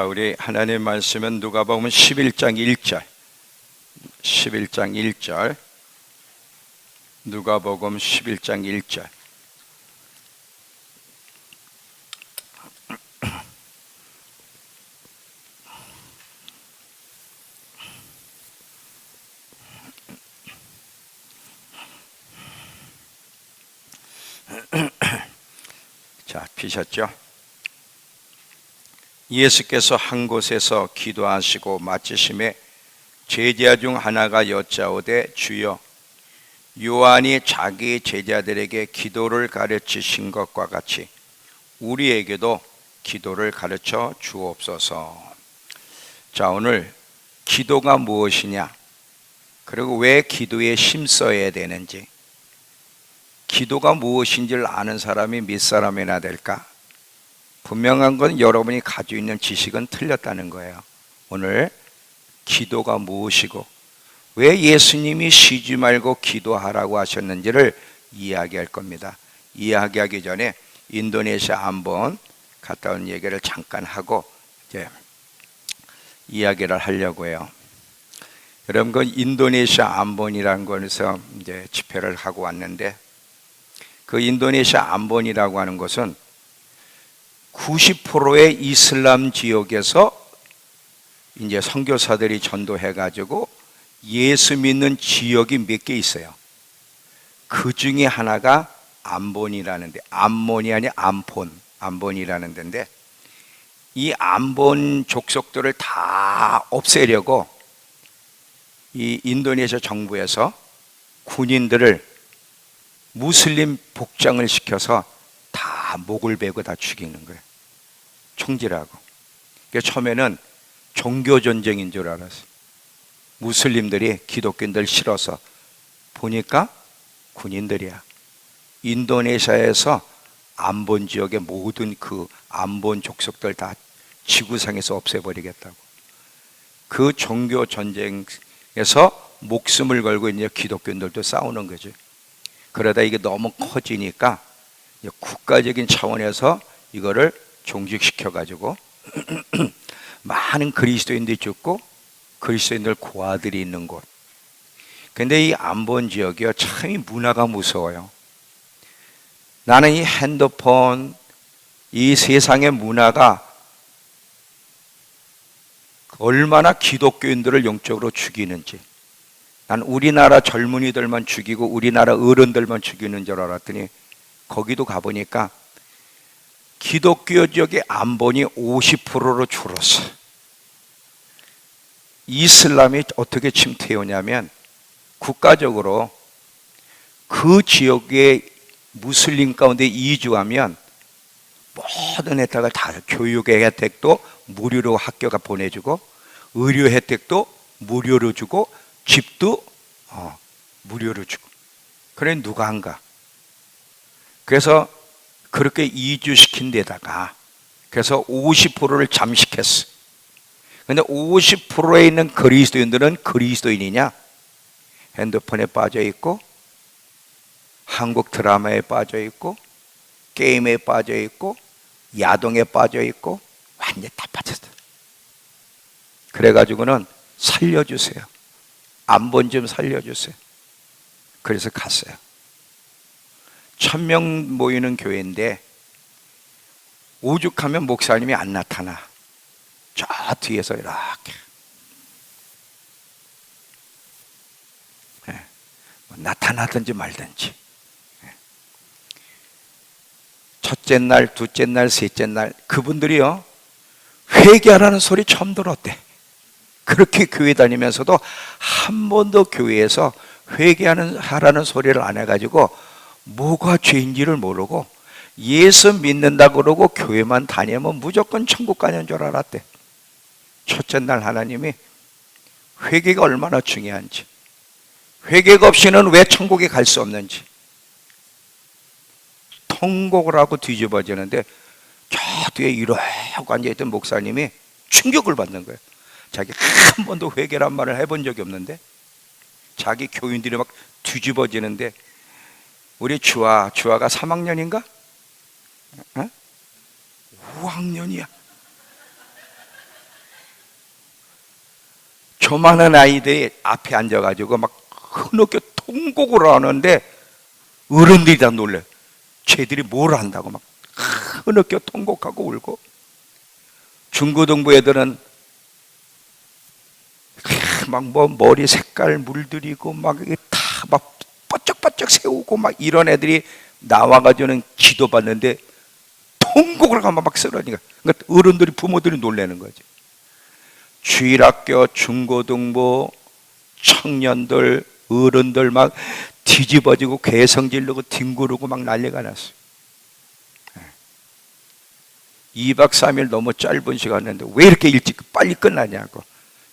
우리 하나님 말씀은 누가복음 11장 1절 11장 1절 누가복음 11장 1절 자, 피셨죠? 예수께서 한 곳에서 기도하시고 마치심에 제자 중 하나가 여짜오되 주여, 요한이 자기 제자들에게 기도를 가르치신 것과 같이 우리에게도 기도를 가르쳐 주옵소서. 자, 오늘 기도가 무엇이냐, 그리고 왜 기도에 힘써야 되는지, 기도가 무엇인지를 아는 사람이 몇 사람이나 될까? 분명한 건 여러분이 가지고 있는 지식은 틀렸다는 거예요. 오늘 기도가 무엇이고 왜 예수님이 쉬지 말고 기도하라고 하셨는지를 이야기할 겁니다. 이야기하기 전에 인도네시아 한번 갔다 온 얘기를 잠깐 하고 이제 이야기를 하려고 해요. 여러분, 그 인도네시아 암본이라는 곳에서 이제 집회를 하고 왔는데, 그 인도네시아 암본이라고 하는 것은 90%의 이슬람 지역에서 이제 선교사들이 전도해가지고 예수 믿는 지역이 몇 개 있어요. 그 중에 하나가 암본이라는데, 암몬이 아니 암본이라는 데인데, 이 암본 족속들을 다 없애려고 이 인도네시아 정부에서 군인들을 무슬림 복장을 시켜서 다 목을 베고 다 죽이는 거예요. 총질하고. 그러니까 처음에는 종교 전쟁인 줄 알았어요. 무슬림들이 기독교인들 싫어서, 보니까 군인들이야. 인도네시아에서 암본 지역의 모든 그 암본 족속들 다 지구상에서 없애버리겠다고. 그 종교 전쟁에서 목숨을 걸고 이제 기독교인들도 싸우는 거죠. 그러다 이게 너무 커지니까 국가적인 차원에서 이거를 종식시켜가지고 많은 그리스도인들이 죽고 그리스도인들 고아들이 있는 곳. 근데 이 암본 지역이요, 참 이 문화가 무서워요. 나는 이 핸드폰, 이 세상의 문화가 얼마나 기독교인들을 영적으로 죽이는지, 난 우리나라 젊은이들만 죽이고 우리나라 어른들만 죽이는 줄 알았더니 거기도 가보니까 기독교 지역의 암본이 50%로 줄었어. 이슬람이 어떻게 침투해오냐면, 국가적으로 그 지역의 무슬림 가운데 이주하면 모든 혜택을 다, 교육의 혜택도 무료로 학교가 보내주고, 의료 혜택도 무료로 주고, 집도 무료로 주고. 그래 누가 한가? 그래서 그렇게 이주시킨 데다가 그래서 50%를 잠식했어. 근데 50%에 있는 그리스도인들은 그리스도인이냐? 핸드폰에 빠져 있고, 한국 드라마에 빠져 있고, 게임에 빠져 있고, 야동에 빠져 있고, 완전히 다 빠졌어. 그래가지고는 살려주세요. 암본 좀 살려주세요. 그래서 갔어요. 1000명 모이는 교회인데 오죽하면 목사님이 안 나타나. 저 뒤에서 이렇게 나타나든지 말든지. 첫째 날, 둘째 날, 셋째 날 그분들이요, 회개하라는 소리 처음 들었대. 그렇게 교회 다니면서도 한 번도 교회에서 회개하라는 소리를 안 해가지고 뭐가 죄인지를 모르고 예수 믿는다 그러고 교회만 다니면 무조건 천국 가는 줄 알았대. 첫째 날 하나님이 회개가 얼마나 중요한지, 회개가 없이는 왜 천국에 갈 수 없는지, 통곡을 하고 뒤집어지는데 저 뒤에 이러고 앉아있던 목사님이 충격을 받는 거예요. 자기 한 번도 회개란 말을 해본 적이 없는데 자기 교인들이 막 뒤집어지는데, 우리 주아가 3학년인가? 5학년이야. 조만한 아이들이 앞에 앉아가지고 막 흐느껴 통곡을 하는데 어른들이 다 놀래. 쟤들이 뭘 한다고 막 흐느껴 통곡하고 울고, 중고등부 애들은 막 뭐 머리 색깔 물들이고 막 다 막 번쩍번쩍 세우고 막 이런 애들이 나와가지고는 기도받는데 통곡을 하면 막 쓰러지니까, 그러니까 어른들이 부모들이 놀라는 거지. 주일학교, 중고등부 청년들, 어른들 막 뒤집어지고 괴성 지르고 뒹구르고 막 난리가 났어요. 2박 3일 너무 짧은 시간인데 왜 이렇게 일찍 빨리 끝나냐고.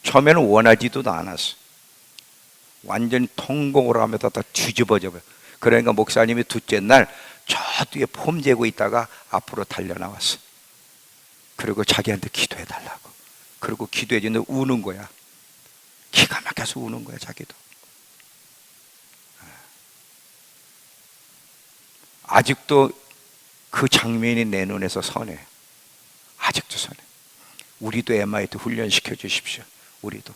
처음에는 원하지도 않았어. 완전히 통곡을 하면서 다 뒤집어져 버려. 그러니까 목사님이 둘째 날 저 뒤에 폼 재고 있다가 앞으로 달려나왔어. 그리고 자기한테 기도해 달라고. 그리고 기도해 주는데 우는 거야. 기가 막혀서 우는 거야, 자기도. 아직도 그 장면이 내 눈에서 선해. 아직도 선해. 우리도 MIT 훈련시켜 주십시오. 우리도.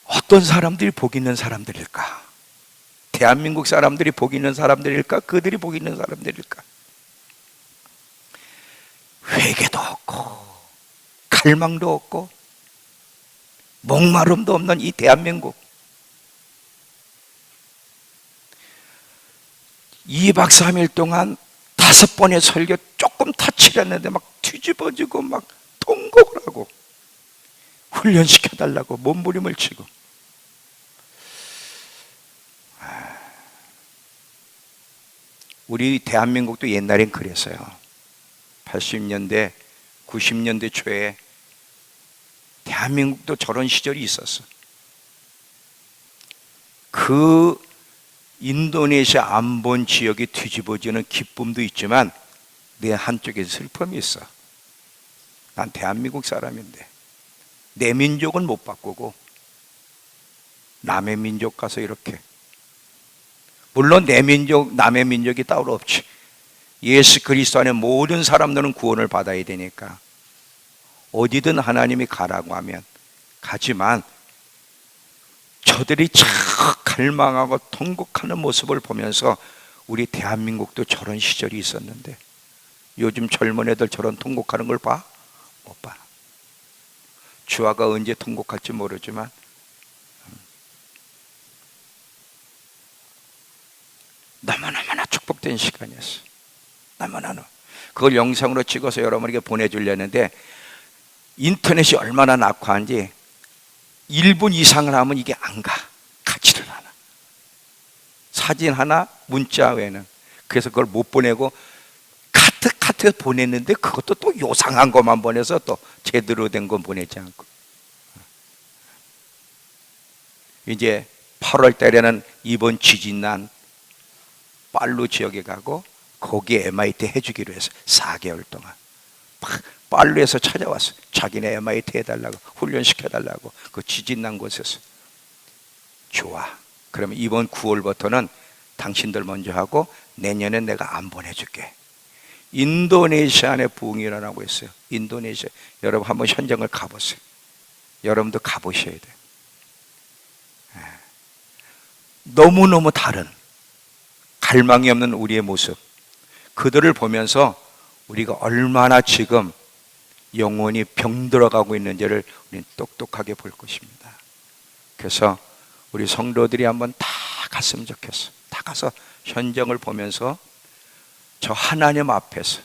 어떤 사람들이 복 있는 사람들일까? 대한민국 사람들이 복 있는 사람들일까? 그들이 복 있는 사람들일까? 회개도 없고 갈망도 없고 목마름도 없는 이 대한민국, 2박 3일 동안 5번의 설교 조금 터치를 했는데 막 뒤집어지고 막 통곡을 하고 훈련시켜달라고 몸부림을 치고. 우리 대한민국도 옛날엔 그랬어요. 80년대 90년대 초에 대한민국도 저런 시절이 있었어. 그 인도네시아 안본 지역이 뒤집어지는 기쁨도 있지만 내 한쪽에 슬픔이 있어. 난 대한민국 사람인데 내 민족은 못 바꾸고 남의 민족 가서 이렇게, 물론 내 민족 남의 민족이 따로 없지. 예수 그리스도 안에 모든 사람들은 구원을 받아야 되니까 어디든 하나님이 가라고 하면 가지만, 저들이 참 갈망하고 통곡하는 모습을 보면서 우리 대한민국도 저런 시절이 있었는데 요즘 젊은 애들 저런 통곡하는 걸 봐? 못 봐. 주아가 언제 통곡할지 모르지만 너무너무나 축복된 시간이었어. 너무너무. 그걸 영상으로 찍어서 여러분에게 보내주려는데 인터넷이 얼마나 낙후한지 1분 이상을 하면 이게 안 가지를 않아. 사진 하나, 문자 외에는. 그래서 그걸 못 보내고 카트에 보냈는데 그것도 또 요상한 것만 보내서 또 제대로 된 건 보내지 않고. 이제 8월 달에는 이번 지진 난 빨루 지역에 가고 거기에 MIT 해주기로 해서 4개월 동안 빨루에서 찾아왔어. 자기네 MIT 해달라고, 훈련시켜달라고. 그 지진 난 곳에서. 좋아. 그러면 이번 9월부터는 당신들 먼저 하고 내년엔 내가 안 보내줄게. 인도네시아 안에 부흥이 일어나고 있어요. 인도네시아. 여러분 한번 현장을 가보세요. 여러분도 가보셔야 돼요. 너무너무 다른, 갈망이 없는 우리의 모습, 그들을 보면서 우리가 얼마나 지금 영혼이 병들어가고 있는지를 우리는 똑똑하게 볼 것입니다. 그래서 우리 성도들이 한번 다 갔으면 좋겠어. 다 가서 현장을 보면서 저 하나님 앞에서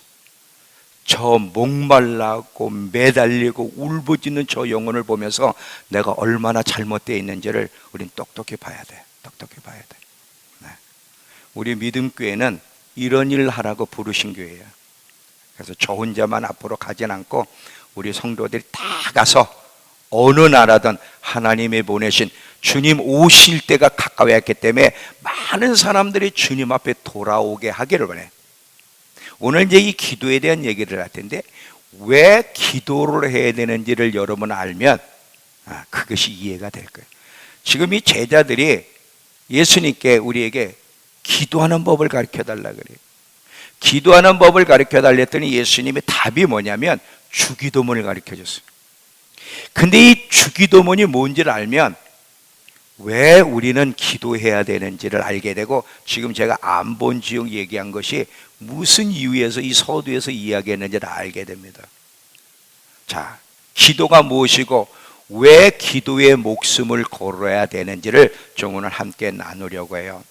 저 목말라고 매달리고 울부짖는 저 영혼을 보면서 내가 얼마나 잘못되어 있는지를 우린 똑똑히 봐야 돼. 똑똑히 봐야 돼. 네. 우리 믿음교회는 이런 일을 하라고 부르신 교회예요. 그래서 저 혼자만 앞으로 가진 않고 우리 성도들이 다 가서 어느 나라든 하나님이 보내신 주님 오실 때가 가까워했기 때문에 많은 사람들이 주님 앞에 돌아오게 하기를 원해. 오늘 이제 이 기도에 대한 얘기를 할 텐데 왜 기도를 해야 되는지를 여러분 알면 그것이 이해가 될 거예요. 지금 이 제자들이 예수님께 우리에게 기도하는 법을 가르쳐 달라 그래요. 기도하는 법을 가르쳐 달랬더니 예수님의 답이 뭐냐면 주기도문을 가르쳐 줬어요. 근데 이 주기도문이 뭔지를 알면 왜 우리는 기도해야 되는지를 알게 되고, 지금 제가 안본지역 얘기한 것이 무슨 이유에서 이 서두에서 이야기했는지를 알게 됩니다. 자, 기도가 무엇이고 왜 기도의 목숨을 걸어야 되는지를 좀 오늘 함께 나누려고 해요.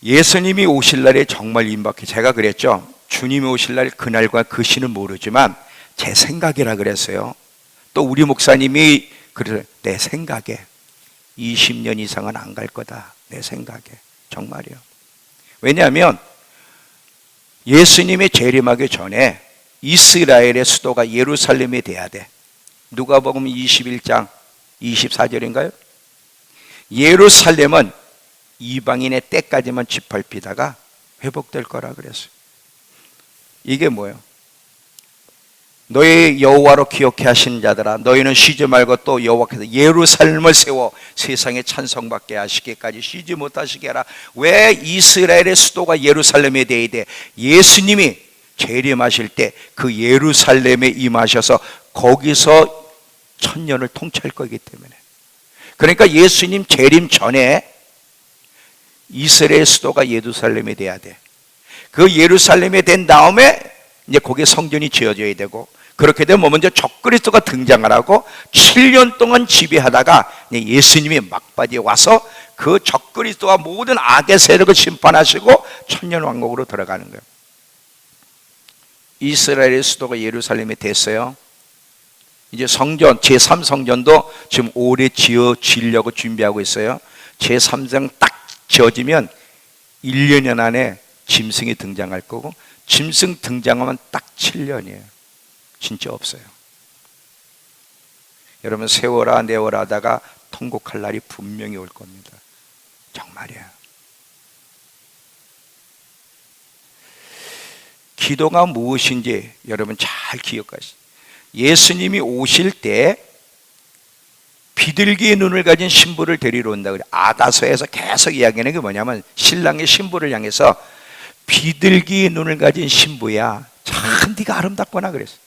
예수님이 오실 날에 정말 임박해. 제가 그랬죠. 주님이 오실 날 그날과 그 시는 모르지만 제 생각이라 그랬어요. 또 우리 목사님이 그래서 내 생각에 20년 이상은 안 갈 거다. 내 생각에. 정말이요. 왜냐하면 예수님의 재림하기 전에 이스라엘의 수도가 예루살렘이 돼야 돼. 누가복음 21장 24절인가요? 예루살렘은 이방인의 때까지만 짓밟히다가 회복될 거라 그랬어요. 이게 뭐예요? 너희 여호와로 기억해 하시는 자들아, 너희는 쉬지 말고 또 여호와께서 예루살렘을 세워 세상에 찬송받게 하시기까지 쉬지 못하시게 하라. 왜 이스라엘의 수도가 예루살렘에 되어야 돼? 예수님이 재림하실 때 그 예루살렘에 임하셔서 거기서 천년을 통치할 거기 때문에. 그러니까 예수님 재림 전에 이스라엘 수도가 예루살렘이 돼야 돼. 그 예루살렘이 된 다음에 이제 거기에 성전이 지어져야 되고, 그렇게 되면 먼저 적그리스도가 등장을 하고 7년 동안 지배하다가 예수님이 막바지에 와서 그 적그리스도와 모든 악의 세력을 심판하시고 천년왕국으로 들어가는 거예요. 이스라엘의 수도가 예루살렘이 됐어요. 이제 성전, 제3성전도 지금 올해 지어지려고 준비하고 있어요. 제3성 딱 지어지면 1년 안에 짐승이 등장할 거고, 짐승 등장하면 딱 7년이에요. 진짜 없어요. 여러분, 세워라 내워라 하다가 통곡할 날이 분명히 올 겁니다. 정말이에요. 기도가 무엇인지 여러분 잘 기억하시죠. 예수님이 오실 때 비둘기의 눈을 가진 신부를 데리러 온다 그래. 아다서에서 계속 이야기하는 게 뭐냐면 신랑의 신부를 향해서 비둘기의 눈을 가진 신부야, 참 네가 아름답구나 그랬어요.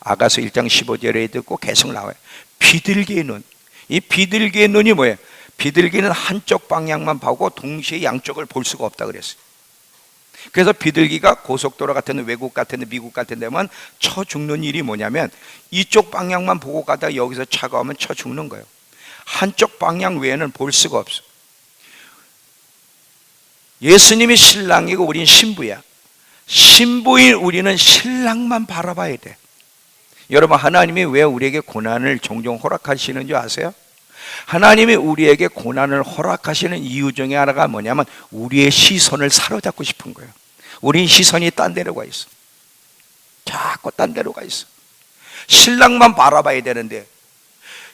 아가서 1장 15절에 듣고 계속 나와요. 비둘기의 눈. 이 비둘기의 눈이 뭐예요? 비둘기는 한쪽 방향만 보고 동시에 양쪽을 볼 수가 없다 그랬어요. 그래서 비둘기가 고속도로 같은 데, 외국 같은 데, 미국 같은 데면 쳐 죽는 일이 뭐냐면 이쪽 방향만 보고 가다가 여기서 차가 오면 쳐 죽는 거예요. 한쪽 방향 외에는 볼 수가 없어. 예수님이 신랑이고 우린 신부야. 신부인 우리는 신랑만 바라봐야 돼. 여러분, 하나님이 왜 우리에게 고난을 종종 허락하시는 줄 아세요? 하나님이 우리에게 고난을 허락하시는 이유 중에 하나가 뭐냐면 우리의 시선을 사로잡고 싶은 거예요. 우린 시선이 딴 데로 가 있어. 자꾸 딴 데로 가 있어. 신랑만 바라봐야 되는데,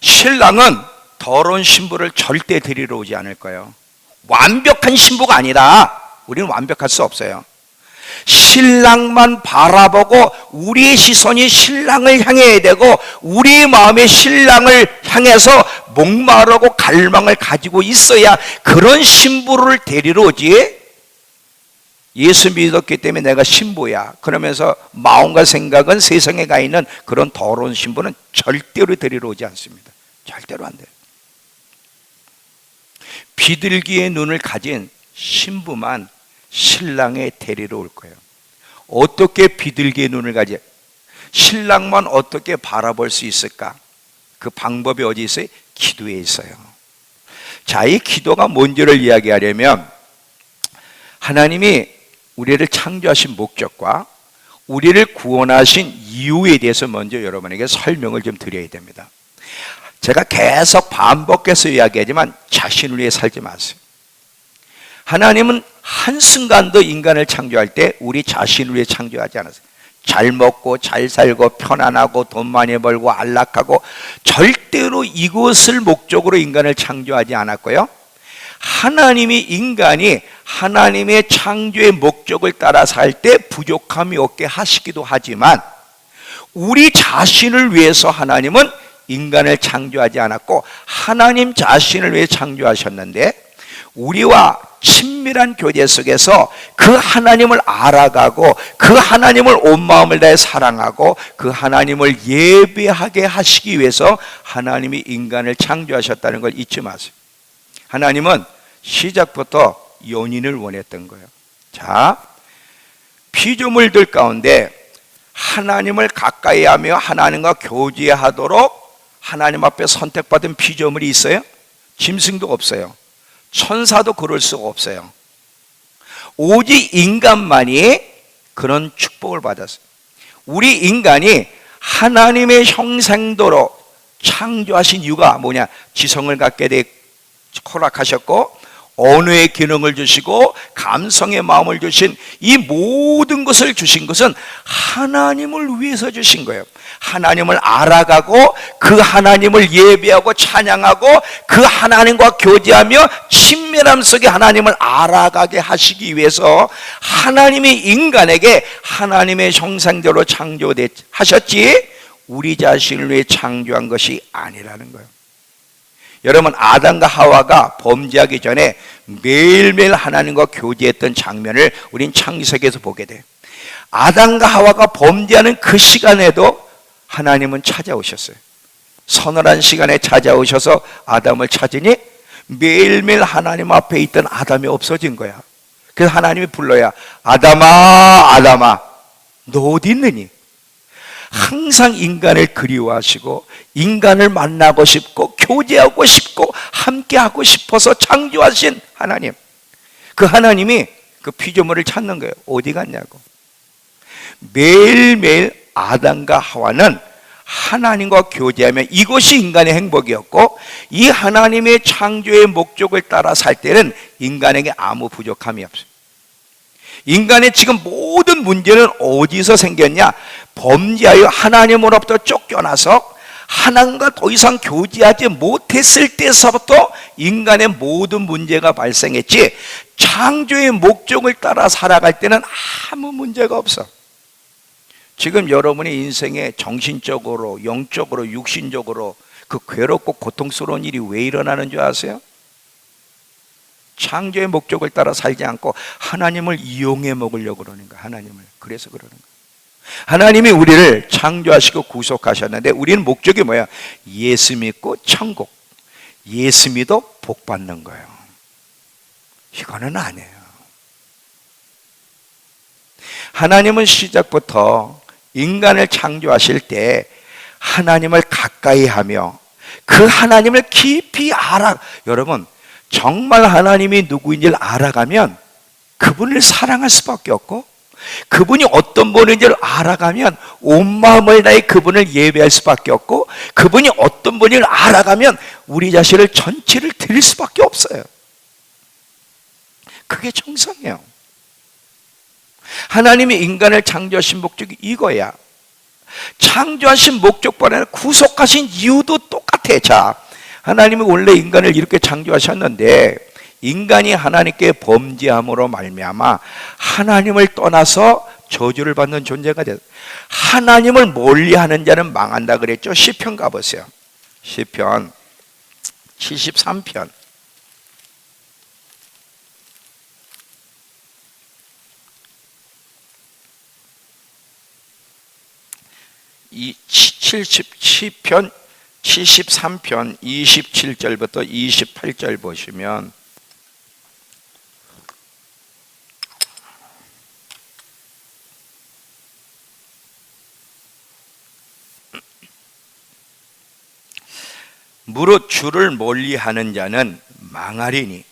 신랑은 더러운 신부를 절대 데리러 오지 않을 거예요. 완벽한 신부가 아니라 우리는 완벽할 수 없어요. 신랑만 바라보고 우리의 시선이 신랑을 향해야 되고, 우리의 마음이 신랑을 향해서 목마르고 갈망을 가지고 있어야 그런 신부를 데리러 오지. 예수 믿었기 때문에 내가 신부야 그러면서 마음과 생각은 세상에 가 있는 그런 더러운 신부는 절대로 데리러 오지 않습니다. 절대로 안 돼요. 비둘기의 눈을 가진 신부만 신랑에 데리러 올 거예요. 어떻게 비둘기의 눈을 가지? 신랑만 어떻게 바라볼 수 있을까? 그 방법이 어디 있어요? 기도에 있어요. 자, 이 기도가 뭔지를 이야기하려면 하나님이 우리를 창조하신 목적과 우리를 구원하신 이유에 대해서 먼저 여러분에게 설명을 좀 드려야 됩니다. 제가 계속 반복해서 이야기하지만 자신을 위해 살지 마세요. 하나님은 한순간도 인간을 창조할 때 우리 자신을 위해 창조하지 않았어요. 잘 먹고 잘 살고 편안하고 돈 많이 벌고 안락하고 절대로 이것을 목적으로 인간을 창조하지 않았고요. 하나님이 인간이 하나님의 창조의 목적을 따라 살 때 부족함이 없게 하시기도 하지만 우리 자신을 위해서 하나님은 인간을 창조하지 않았고 하나님 자신을 위해 창조하셨는데, 우리와 친밀한 교제 속에서 그 하나님을 알아가고 그 하나님을 온 마음을 다해 사랑하고 그 하나님을 예배하게 하시기 위해서 하나님이 인간을 창조하셨다는 걸 잊지 마세요. 하나님은 시작부터 연인을 원했던 거예요. 자, 피조물들 가운데 하나님을 가까이 하며 하나님과 교제하도록 하나님 앞에 선택받은 피조물이 있어요? 짐승도 없어요. 천사도 그럴 수가 없어요. 오직 인간만이 그런 축복을 받았어요. 우리 인간이 하나님의 형상대로 창조하신 이유가 뭐냐? 지성을 갖게 돼 허락하셨고 언어의 기능을 주시고 감성의 마음을 주신 이 모든 것을 주신 것은 하나님을 위해서 주신 거예요. 하나님을 알아가고 그 하나님을 예배하고 찬양하고 그 하나님과 교제하며 친밀함 속에 하나님을 알아가게 하시기 위해서 하나님이 인간에게 하나님의 형상대로 창조하셨지 우리 자신을 위해 창조한 것이 아니라는 거예요. 여러분, 아담과 하와가 범죄하기 전에 매일매일 하나님과 교제했던 장면을 우린 창세기에서 보게 돼요. 아담과 하와가 범죄하는 그 시간에도 하나님은 찾아오셨어요. 서늘한 시간에 찾아오셔서 아담을 찾으니 매일매일 하나님 앞에 있던 아담이 없어진 거야. 그래서 하나님이 불러야 아담아, 아담아, 너 어디 있느니? 항상 인간을 그리워하시고 인간을 만나고 싶고 교제하고 싶고 함께하고 싶어서 창조하신 하나님, 그 하나님이 그 피조물을 찾는 거예요. 어디 갔냐고. 매일매일 아담과 하와는 하나님과 교제하며 이것이 인간의 행복이었고 이 하나님의 창조의 목적을 따라 살 때는 인간에게 아무 부족함이 없어요. 인간의 지금 모든 문제는 어디서 생겼냐? 범죄하여 하나님으로부터 쫓겨나서 하나님과 더 이상 교제하지 못했을 때서부터 인간의 모든 문제가 발생했지 창조의 목적을 따라 살아갈 때는 아무 문제가 없어. 지금 여러분의 인생에 정신적으로, 영적으로, 육신적으로 그 괴롭고 고통스러운 일이 왜 일어나는 줄 아세요? 창조의 목적을 따라 살지 않고 하나님을 이용해 먹으려고 그러는 거야. 하나님을. 그래서 그러는 거야. 하나님이 우리를 창조하시고 구속하셨는데 우리는 목적이 뭐야? 예수 믿고 천국. 예수 믿어 복 받는 거예요. 이거는 아니에요. 하나님은 시작부터 인간을 창조하실 때 하나님을 가까이 하며 그 하나님을 깊이 여러분, 정말 하나님이 누구인지를 알아가면 그분을 사랑할 수밖에 없고 그분이 어떤 분인지를 알아가면 온 마음을 다해 그분을 예배할 수밖에 없고 그분이 어떤 분인지를 알아가면 우리 자신을 전체를 드릴 수밖에 없어요. 그게 정상이에요. 하나님이 인간을 창조하신 목적이 이거야. 창조하신 목적보다는 구속하신 이유도 똑같아. 자, 하나님이 원래 인간을 이렇게 창조하셨는데 인간이 하나님께 범죄함으로 말미암아 하나님을 떠나서 저주를 받는 존재가 됐어요. 하나님을 멀리하는 자는 망한다 그랬죠. 시편 가보세요. 시편 73편. 이 70편 73편 27절부터 28절 보시면 무릇 주를 멀리하는 자는 망하리니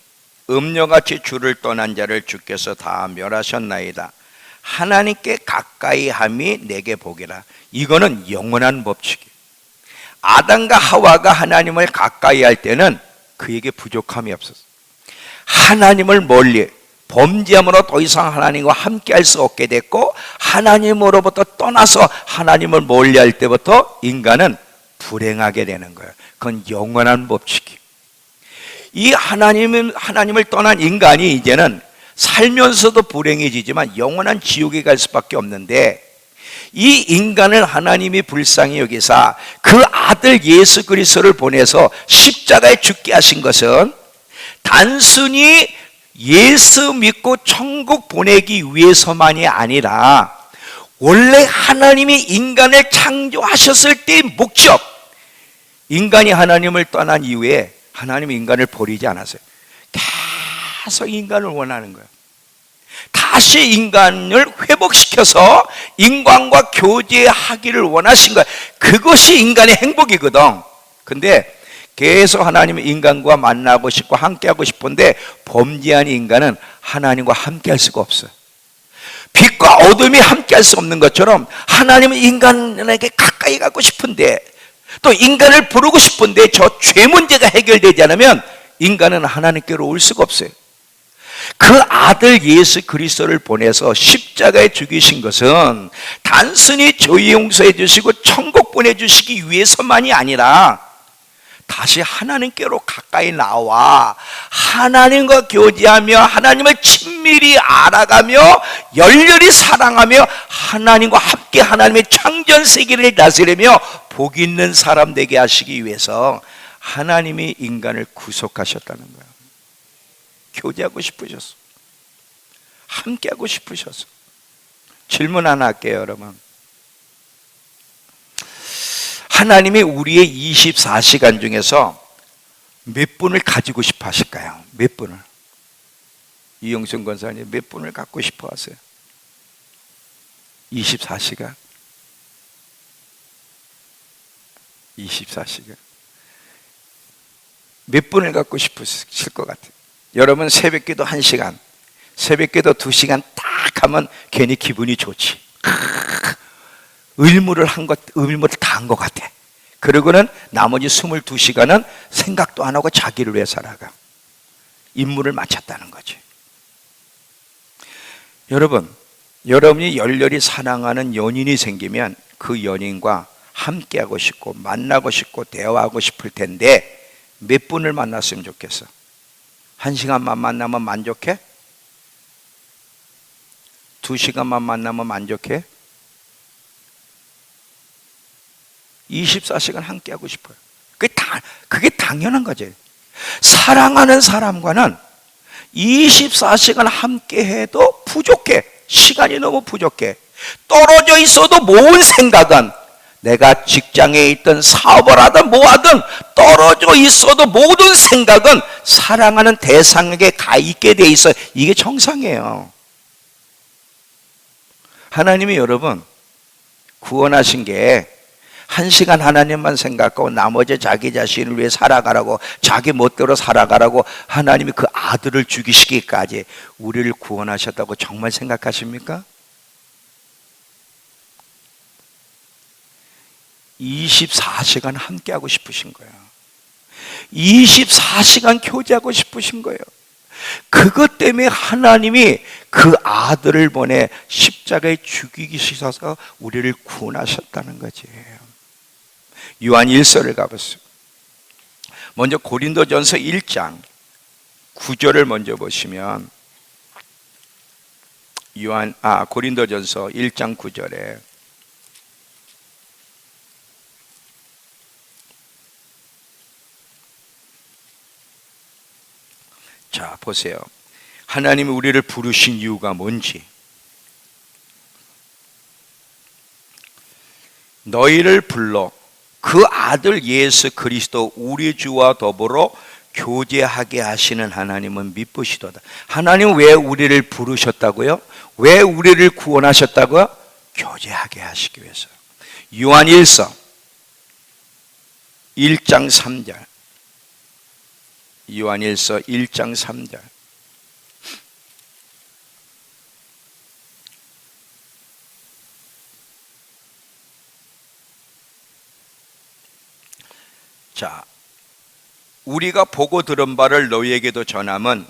음녀같이 주를 떠난 자를 주께서 다 멸하셨나이다. 하나님께 가까이 함이 내게 복이라. 이거는 영원한 법칙이에요. 아담과 하와가 하나님을 가까이 할 때는 그에게 부족함이 없었어요. 하나님을 멀리 범죄함으로 더 이상 하나님과 함께 할 수 없게 됐고 하나님으로부터 떠나서 하나님을 멀리 할 때부터 인간은 불행하게 되는 거예요. 그건 영원한 법칙이에요. 이 하나님을 떠난 인간이 이제는 살면서도 불행해지지만 영원한 지옥에 갈 수밖에 없는데 이 인간을 하나님이 불쌍히 여기사 그 아들 예수 그리스도를 보내서 십자가에 죽게 하신 것은 단순히 예수 믿고 천국 보내기 위해서만이 아니라 원래 하나님이 인간을 창조하셨을 때의 목적, 인간이 하나님을 떠난 이후에 하나님이 인간을 버리지 않았어요. 계속 인간을 원하는 거예요. 다시 인간을 회복시켜서 인간과 교제하기를 원하신 거예요. 그것이 인간의 행복이거든. 근데 계속 하나님은 인간과 만나고 싶고 함께하고 싶은데 범죄한 인간은 하나님과 함께할 수가 없어요. 빛과 어둠이 함께할 수 없는 것처럼 하나님은 인간에게 가까이 가고 싶은데, 또 인간을 부르고 싶은데 저 죄 문제가 해결되지 않으면 인간은 하나님께로 올 수가 없어요. 그 아들 예수 그리스도를 보내서 십자가에 죽이신 것은 단순히 죄 용서해 주시고 천국 보내주시기 위해서만이 아니라 다시 하나님께로 가까이 나와 하나님과 교제하며 하나님을 친밀히 알아가며 열렬히 사랑하며 하나님과 함께 하나님의 창조한 세계를 다스리며 복 있는 사람 되게 하시기 위해서 하나님이 인간을 구속하셨다는 거예요. 교제하고 싶으셨어. 함께하고 싶으셨어. 질문 하나 할게요, 여러분. 하나님이 우리의 24시간 중에서 몇 분을 가지고 싶어 하실까요? 몇 분을? 이영순 권사님 몇 분을 갖고 싶어 하세요? 24시간? 24시간. 몇 분을 갖고 싶으실 것 같아요? 여러분 새벽기도 1시간, 새벽기도 2시간 딱 하면 괜히 기분이 좋지. 의무를 다 한 것 같아. 그리고는 나머지 22시간은 생각도 안 하고 자기를 위해 살아가. 임무를 마쳤다는 거지. 여러분, 여러분이 열렬히 사랑하는 연인이 생기면 그 연인과 함께하고 싶고 만나고 싶고 대화하고 싶을 텐데 몇 분을 만났으면 좋겠어? 1시간만 만나면 만족해? 2시간만 만나면 만족해? 24시간 함께 하고 싶어요. 그게 당연한 거지. 사랑하는 사람과는 24시간 함께 해도 부족해. 시간이 너무 부족해. 떨어져 있어도 모은 생각은, 내가 직장에 있든 사업을 하든 뭐 하든 떨어져 있어도 모든 생각은 사랑하는 대상에게 가 있게 돼 있어요. 이게 정상이에요. 하나님이 여러분 구원하신 게 1시간 하나님만 생각하고 나머지 자기 자신을 위해 살아가라고, 자기 멋대로 살아가라고 하나님이 그 아들을 죽이시기까지 우리를 구원하셨다고 정말 생각하십니까? 24시간 함께하고 싶으신 거예요. 24시간 교제하고 싶으신 거예요. 그것 때문에 하나님이 그 아들을 보내 십자가에 죽이시셔서 우리를 구원하셨다는 거지. 요한 1서를 가보세요. 먼저 고린도전서 1장 9절을 먼저 보시면, 고린도전서 1장 9절에 자, 보세요. 하나님이 우리를 부르신 이유가 뭔지. 너희를 불러 그 아들 예수 그리스도 우리 주와 더불어 교제하게 하시는 하나님은 미쁘시도다. 하나님 왜 우리를 부르셨다고요? 왜 우리를 구원하셨다고요? 교제하게 하시기 위해서. 요한 1서 1장 3절. 요한 1서 1장 3절. 자, 우리가 보고 들은 바를 너희에게도 전함은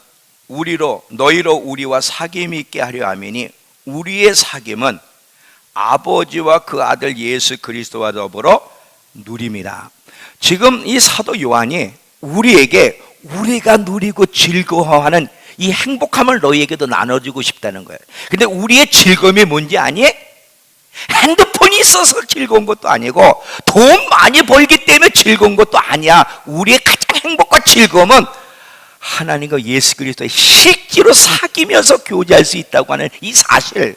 너희로 우리와 사귐이 있게 하려 함이니 우리의 사귐은 아버지와 그 아들 예수 그리스도와 더불어 누림이라. 지금 이 사도 요한이 우리에게 우리가 누리고 즐거워하는 이 행복함을 너희에게도 나눠주고 싶다는 거예요. 근데 우리의 즐거움이 뭔지 아니? 핸드폰이 있어서 즐거운 것도 아니고 돈 많이 벌기 때문에 즐거운 것도 아니야. 우리의 가장 행복과 즐거움은 하나님과 예수 그리스도의 실제로 사귀면서 교제할 수 있다고 하는 이 사실,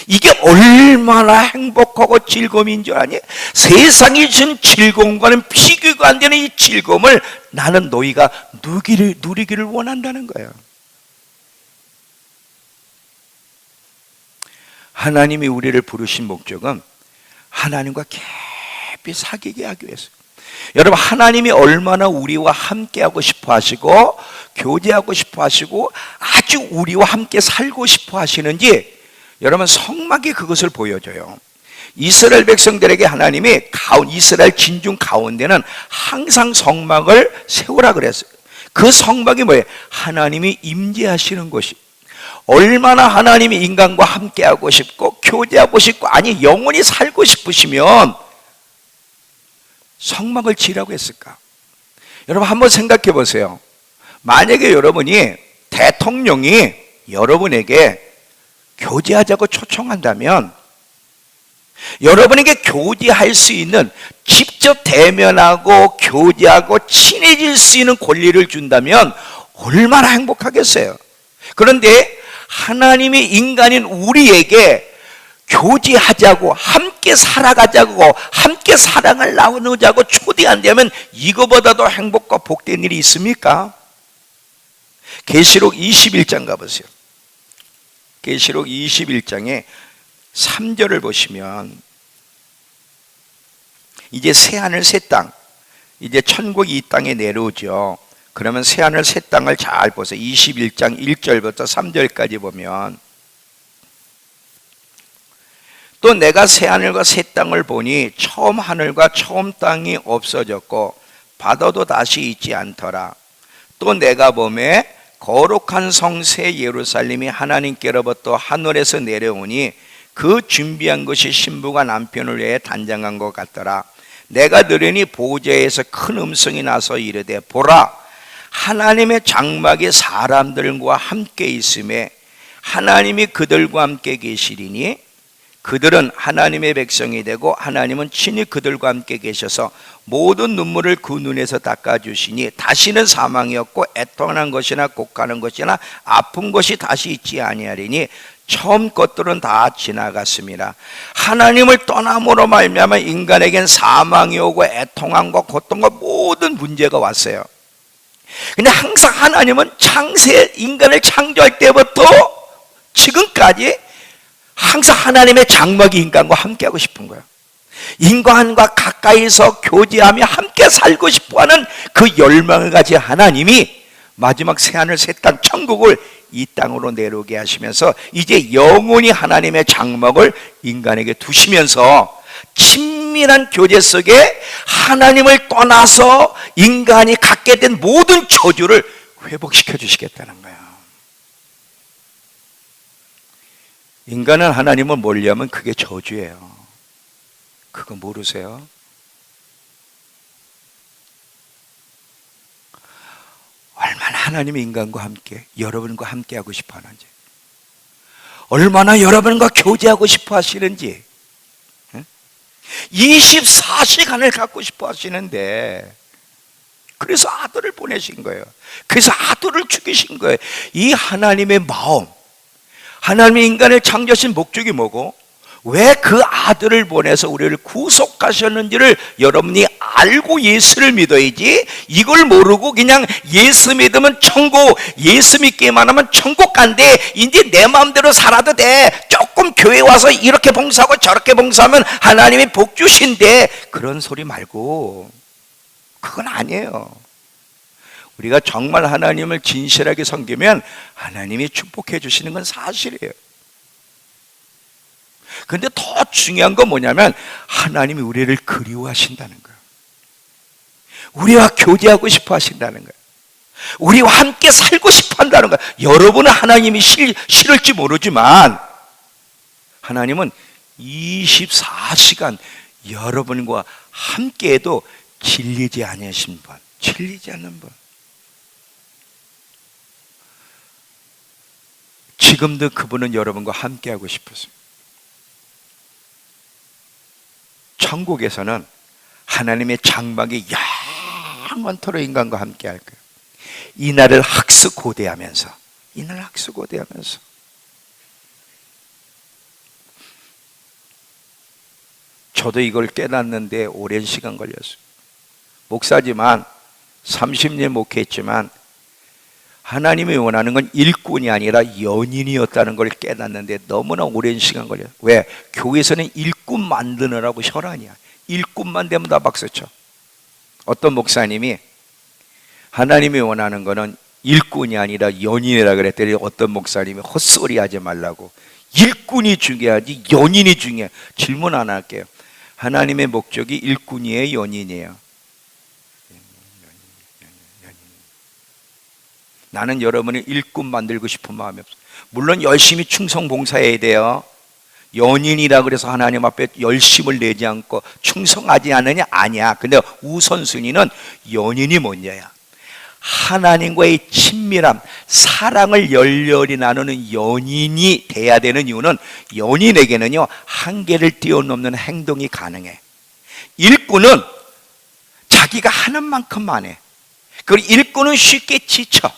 이게 얼마나 행복하고 즐거움인 줄 아니? 세상이 준 즐거움과는 비교가 안 되는 이 즐거움을 나는 너희가 누리기를 원한다는 거예요. 하나님이 우리를 부르신 목적은 하나님과 깊이 사귀게 하기 위해서. 여러분, 하나님이 얼마나 우리와 함께하고 싶어 하시고 교제하고 싶어 하시고 아주 우리와 함께 살고 싶어 하시는지 여러분, 성막이 그것을 보여줘요. 이스라엘 백성들에게 하나님이 이스라엘 진중 가운데는 항상 성막을 세우라 그랬어요. 그 성막이 뭐예요? 하나님이 임재하시는 곳이. 얼마나 하나님이 인간과 함께하고 싶고 교제하고 싶고, 아니 영원히 살고 싶으시면 성막을 지으라고 했을까? 여러분, 한번 생각해 보세요. 만약에 여러분이 대통령이 여러분에게 교제하자고 초청한다면 여러분에게 교제할 수 있는, 직접 대면하고 교제하고 친해질 수 있는 권리를 준다면 얼마나 행복하겠어요. 그런데 하나님이 인간인 우리에게 교제하자고, 함께 살아가자고, 함께 사랑을 나누자고 초대한다면 이거보다도 행복과 복된 일이 있습니까? 계시록 21장 가보세요. 계시록 21장에 3절을 보시면, 이제 새하늘 새 땅, 이제 천국이 이 땅에 내려오죠. 그러면 새하늘 새 땅을 잘 보세요. 21장 1절부터 3절까지 보면, 또 내가 새하늘과 새 땅을 보니 처음 하늘과 처음 땅이 없어졌고 바다도 다시 있지 않더라. 또 내가 보매 거룩한 성새 예루살렘이 하나님께로부터 하늘에서 내려오니 그 준비한 것이 신부가 남편을 위해 단장한 것 같더라. 내가 들으니 보좌에서 큰 음성이 나서 이르되, 보라, 하나님의 장막이 사람들과 함께 있음에 하나님이 그들과 함께 계시리니 그들은 하나님의 백성이 되고 하나님은 친히 그들과 함께 계셔서 모든 눈물을 그 눈에서 닦아주시니 다시는 사망이 없고 애통하는 것이나 곡하는 것이나 아픈 것이 다시 있지 아니하리니 처음 것들은 다 지나갔습니다. 하나님을 떠남으로 말미암아 인간에겐 사망이 오고 애통함과 고통과 모든 문제가 왔어요. 근데 항상 하나님은 인간을 창조할 때부터 지금까지 항상 하나님의 장막이 인간과 함께하고 싶은 거예요. 인간과 가까이서 교제하며 함께 살고 싶어하는 그 열망을 가진 하나님이 마지막 새하늘 새 땅 천국을 이 땅으로 내려오게 하시면서 이제 영원히 하나님의 장막을 인간에게 두시면서 친밀한 교제 속에 하나님을 떠나서 인간이 갖게 된 모든 저주를 회복시켜 주시겠다는 거예요. 인간은 하나님을 멀리하면 그게 저주예요. 그거 모르세요? 얼마나 하나님이 인간과 함께, 여러분과 함께 하고 싶어 하는지, 얼마나 여러분과 교제하고 싶어 하시는지, 24시간을 갖고 싶어 하시는데, 그래서 아들을 보내신 거예요. 그래서 아들을 죽이신 거예요. 이 하나님의 마음, 하나님이 인간을 창조하신 목적이 뭐고, 왜 그 아들을 보내서 우리를 구속하셨는지를 여러분이 알고 예수를 믿어야지, 이걸 모르고 그냥 예수 믿으면 천국, 예수 믿기만 하면 천국 간대, 이제 내 마음대로 살아도 돼, 조금 교회 와서 이렇게 봉사하고 저렇게 봉사하면 하나님이 복 주신대, 그런 소리 말고, 그건 아니에요. 우리가 정말 하나님을 진실하게 섬기면 하나님이 축복해 주시는 건 사실이에요. 근데 더 중요한 건 뭐냐면 하나님이 우리를 그리워하신다는 거예요. 우리와 교제하고 싶어 하신다는 거예요. 우리와 함께 살고 싶어 한다는 거예요. 여러분은 하나님이 싫을지 모르지만 하나님은 24시간 여러분과 함께해도 질리지 않으신 분, 질리지 않는 분. 지금도 그분은 여러분과 함께하고 싶으세요. 천국에서는 하나님의 장막이 영원토록 인간과 함께 할 거예요. 이날을 학수고대하면서, 이날 학수고대하면서 저도 이걸 깨닫는데 오랜 시간 걸렸어요. 목사지만 30년 목회했지만 하나님이 원하는 건 일꾼이 아니라 연인이었다는 걸 깨닫는데 너무나 오랜 시간 걸려요. 왜? 교회에서는 일꾼 만드느라고 혈안이야. 일꾼만 되면 다 박수쳐. 어떤 목사님이 하나님이 원하는 거는 일꾼이 아니라 연인이라 그랬더니 어떤 목사님이 헛소리 하지 말라고, 일꾼이 중요하지 연인이 중요해. 질문 안 할게요. 하나님의 목적이 일꾼이에요, 연인이에요? 나는 여러분을 일꾼 만들고 싶은 마음이 없어요. 물론 열심히 충성 봉사해야 돼요. 연인이라 그래서 하나님 앞에 열심을 내지 않고 충성하지 않느냐? 아니야. 근데 우선순위는 연인이 먼저야. 하나님과의 친밀함, 사랑을 열렬히 나누는 연인이 돼야 되는 이유는 연인에게는요, 한계를 뛰어넘는 행동이 가능해. 일꾼은 자기가 하는 만큼만 해. 그리고 일꾼은 쉽게 지쳐.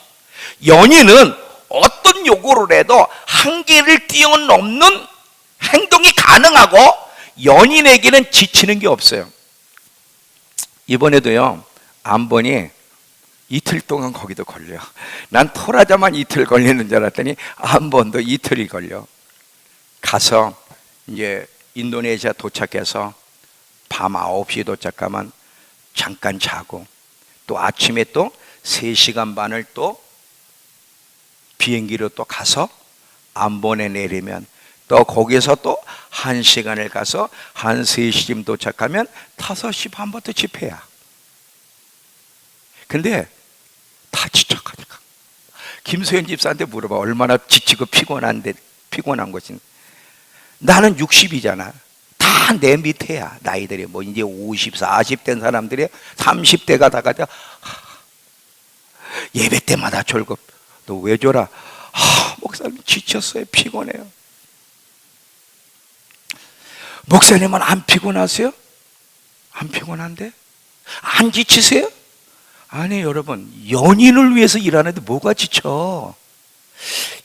연인은 어떤 요구를 해도 한계를 뛰어넘는 행동이 가능하고 연인에게는 지치는 게 없어요. 이번에도요, 안번이 이틀 동안 거기도 걸려. 난 토라자만 이틀 걸리는 줄 알았더니 안번도 이틀이 걸려. 가서 이제 인도네시아 도착해서 밤 9시에 도착하면 잠깐 자고 또 아침에 또 3시간 반을 또 비행기로 또 가서 안번에 내리면 또 거기서 또 1시간을 가서 한 3시쯤 도착하면 5시 반부터 집회야. 근데 다 지쳐가니까 김소연 집사한테 물어봐. 얼마나 지치고 피곤한 것인. 나는 60이잖아. 다 내 밑에야. 나이들이 뭐 이제 50, 40 된 사람들이 30대가 다 가자. 예배 때마다 졸고. 너 왜 졸아? 목사님 지쳤어요. 피곤해요. 목사님은 안 피곤하세요? 안 피곤한데? 안 지치세요? 아니, 여러분, 연인을 위해서 일하는데 뭐가 지쳐?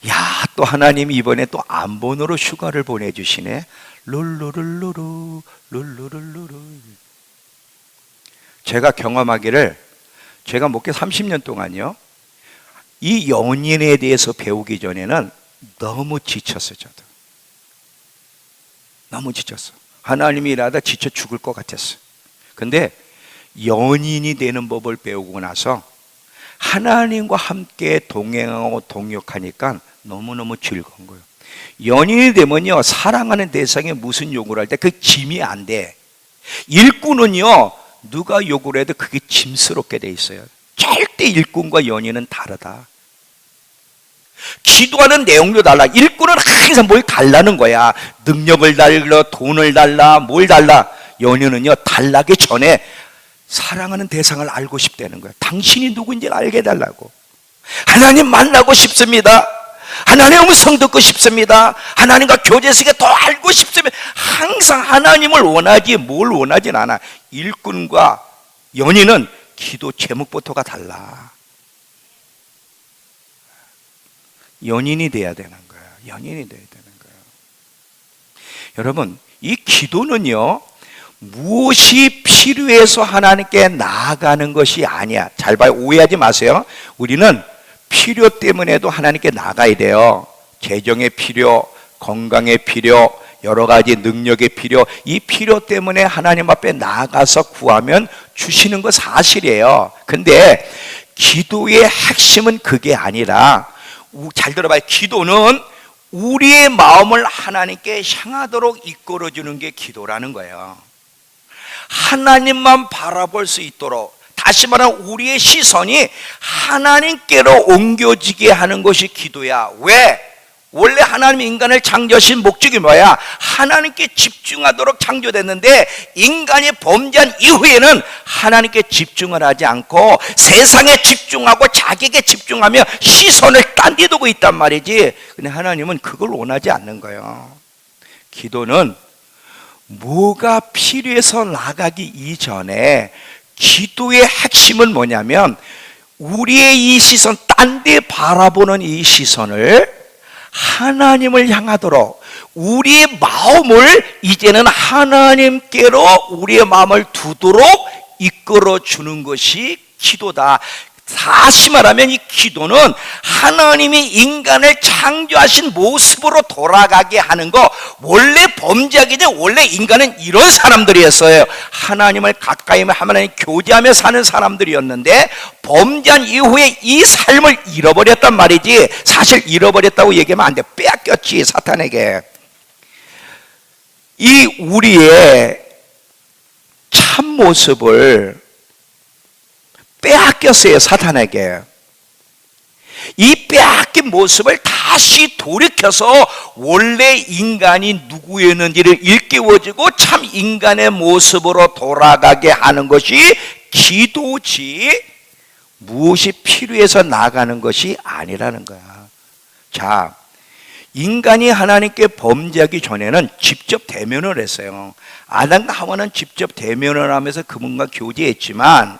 야, 또 하나님이 이번에 또 안본으로 휴가를 보내주시네. 룰루룰루루 룰루룰루루. 제가 경험하기를, 제가 목회 30년 동안요, 이 연인에 대해서 배우기 전에는 너무 지쳤어요. 저도 너무 지쳤어. 하나님이 일하다 지쳐 죽을 것 같았어. 근데 연인이 되는 법을 배우고 나서 하나님과 함께 동행하고 동역하니까 너무너무 즐거운 거예요. 연인이 되면요, 사랑하는 대상에 무슨 요구를 할 때 그 짐이 안 돼. 일꾼은요, 누가 요구를 해도 그게 짐스럽게 돼 있어요. 절대 일꾼과 연인은 다르다. 기도하는 내용도 달라. 일꾼은 항상 뭘 달라는 거야. 능력을 달라, 돈을 달라, 뭘 달라. 연인은요, 달라기 전에 사랑하는 대상을 알고 싶다는 거야. 당신이 누구인지 알게 해달라고. 하나님 만나고 싶습니다. 하나님의 음성 듣고 싶습니다. 하나님과 교제식에 더 알고 싶습니다. 항상 하나님을 원하지 뭘 원하진 않아. 일꾼과 연인은 기도 제목부터가 달라. 연인이 돼야 되는 거야. 연인이 돼야 되는 거야. 여러분, 이 기도는요, 무엇이 필요해서 하나님께 나아가는 것이 아니야. 잘 봐요. 오해하지 마세요. 우리는 필요 때문에도 하나님께 나가야 돼요. 재정의 필요, 건강의 필요, 여러 가지 능력의 필요, 이 필요 때문에 하나님 앞에 나가서 구하면 주시는 거 사실이에요. 근데 기도의 핵심은 그게 아니라, 잘 들어봐요. 기도는 우리의 마음을 하나님께 향하도록 이끌어주는 게 기도라는 거예요. 하나님만 바라볼 수 있도록, 다시 말하면 우리의 시선이 하나님께로 옮겨지게 하는 것이 기도야. 왜? 원래 하나님이 인간을 창조하신 목적이 뭐야? 하나님께 집중하도록 창조됐는데 인간이 범죄한 이후에는 하나님께 집중을 하지 않고 세상에 집중하고 자기에게 집중하며 시선을 딴 데 두고 있단 말이지. 근데 하나님은 그걸 원하지 않는 거예요. 기도는 뭐가 필요해서 나가기 이전에 기도의 핵심은 뭐냐면 우리의 이 시선, 딴 데 바라보는 이 시선을 하나님을 향하도록 우리의 마음을 이제는 하나님께로 우리의 마음을 두도록 이끌어 주는 것이 기도다. 다시 말하면 이 기도는 하나님이 인간을 창조하신 모습으로 돌아가게 하는 거. 원래 범죄하기 전에 원래 인간은 이런 사람들이었어요. 하나님을 가까이 하나님 교제하며 사는 사람들이었는데 범죄한 이후에 이 삶을 잃어버렸단 말이지. 사실 잃어버렸다고 얘기하면 안 돼. 빼앗겼지, 사탄에게. 이 우리의 참 모습을 빼앗겼어요, 사탄에게. 이 빼앗긴 모습을 다시 돌이켜서 원래 인간이 누구였는지를 일깨워주고 참 인간의 모습으로 돌아가게 하는 것이 기도지, 무엇이 필요해서 나가는 것이 아니라는 거야. 자, 인간이 하나님께 범죄하기 전에는 직접 대면을 했어요. 아담과 하와는 직접 대면을 하면서 그분과 교제했지만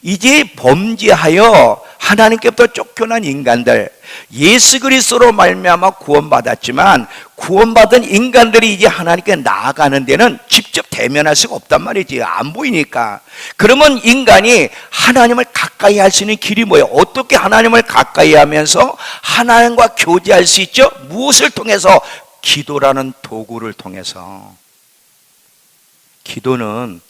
이제 범죄하여 하나님께부터 쫓겨난 인간들, 예수 그리스도로 말미암아 구원받았지만 구원받은 인간들이 이제 하나님께 나아가는 데는 직접 대면할 수가 없단 말이지. 안 보이니까. 그러면 인간이 하나님을 가까이 할 수 있는 길이 뭐예요? 어떻게 하나님을 가까이 하면서 하나님과 교제할 수 있죠? 무엇을 통해서? 기도라는 도구를 통해서. 기도는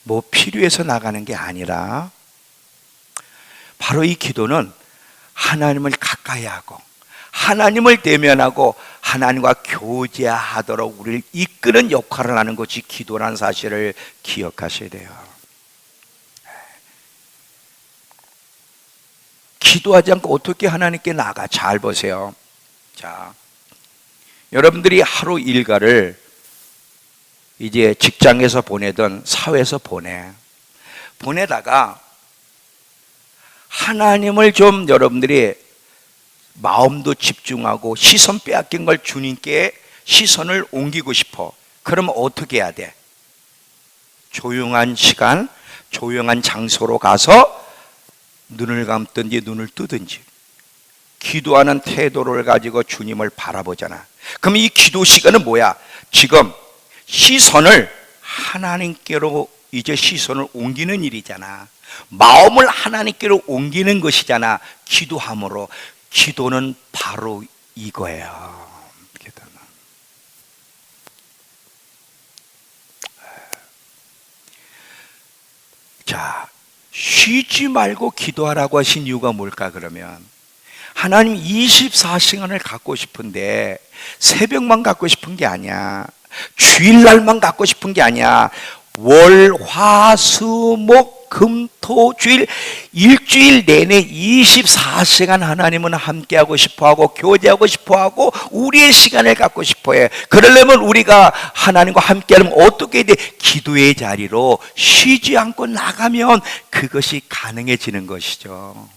뭐 필요해서 나가는 게 아니라 바로 이 기도는 하나님을 가까이 하고 하나님을 대면하고 하나님과 교제하도록 우리를 이끄는 역할을 하는 것이 기도라는 사실을 기억하셔야 돼요. 기도하지 않고 어떻게 하나님께 나가? 잘 보세요. 자, 여러분들이 하루 일과를 이제 직장에서 보내든 사회에서 보내다가 하나님을 좀 여러분들이 마음도 집중하고 시선 빼앗긴 걸 주님께 시선을 옮기고 싶어. 그러면 어떻게 해야 돼? 조용한 시간, 조용한 장소로 가서 눈을 감든지 눈을 뜨든지 기도하는 태도를 가지고 주님을 바라보잖아. 그럼 이 기도 시간은 뭐야? 지금 시선을 하나님께로 이제 시선을 옮기는 일이잖아. 마음을 하나님께로 옮기는 것이잖아. 기도함으로. 기도는 바로 이거예요. 기도는. 자, 쉬지 말고 기도하라고 하신 이유가 뭘까 그러면? 하나님 24시간을 갖고 싶은데 새벽만 갖고 싶은 게 아니야. 주일날만 갖고 싶은 게 아니야. 월, 화, 수, 목, 금, 토, 주일 일주일 내내 24시간 하나님은 함께하고 싶어하고 교제하고 싶어하고 우리의 시간을 갖고 싶어해. 그러려면 우리가 하나님과 함께하면 어떻게 돼? 기도의 자리로 쉬지 않고 나가면 그것이 가능해지는 것이죠.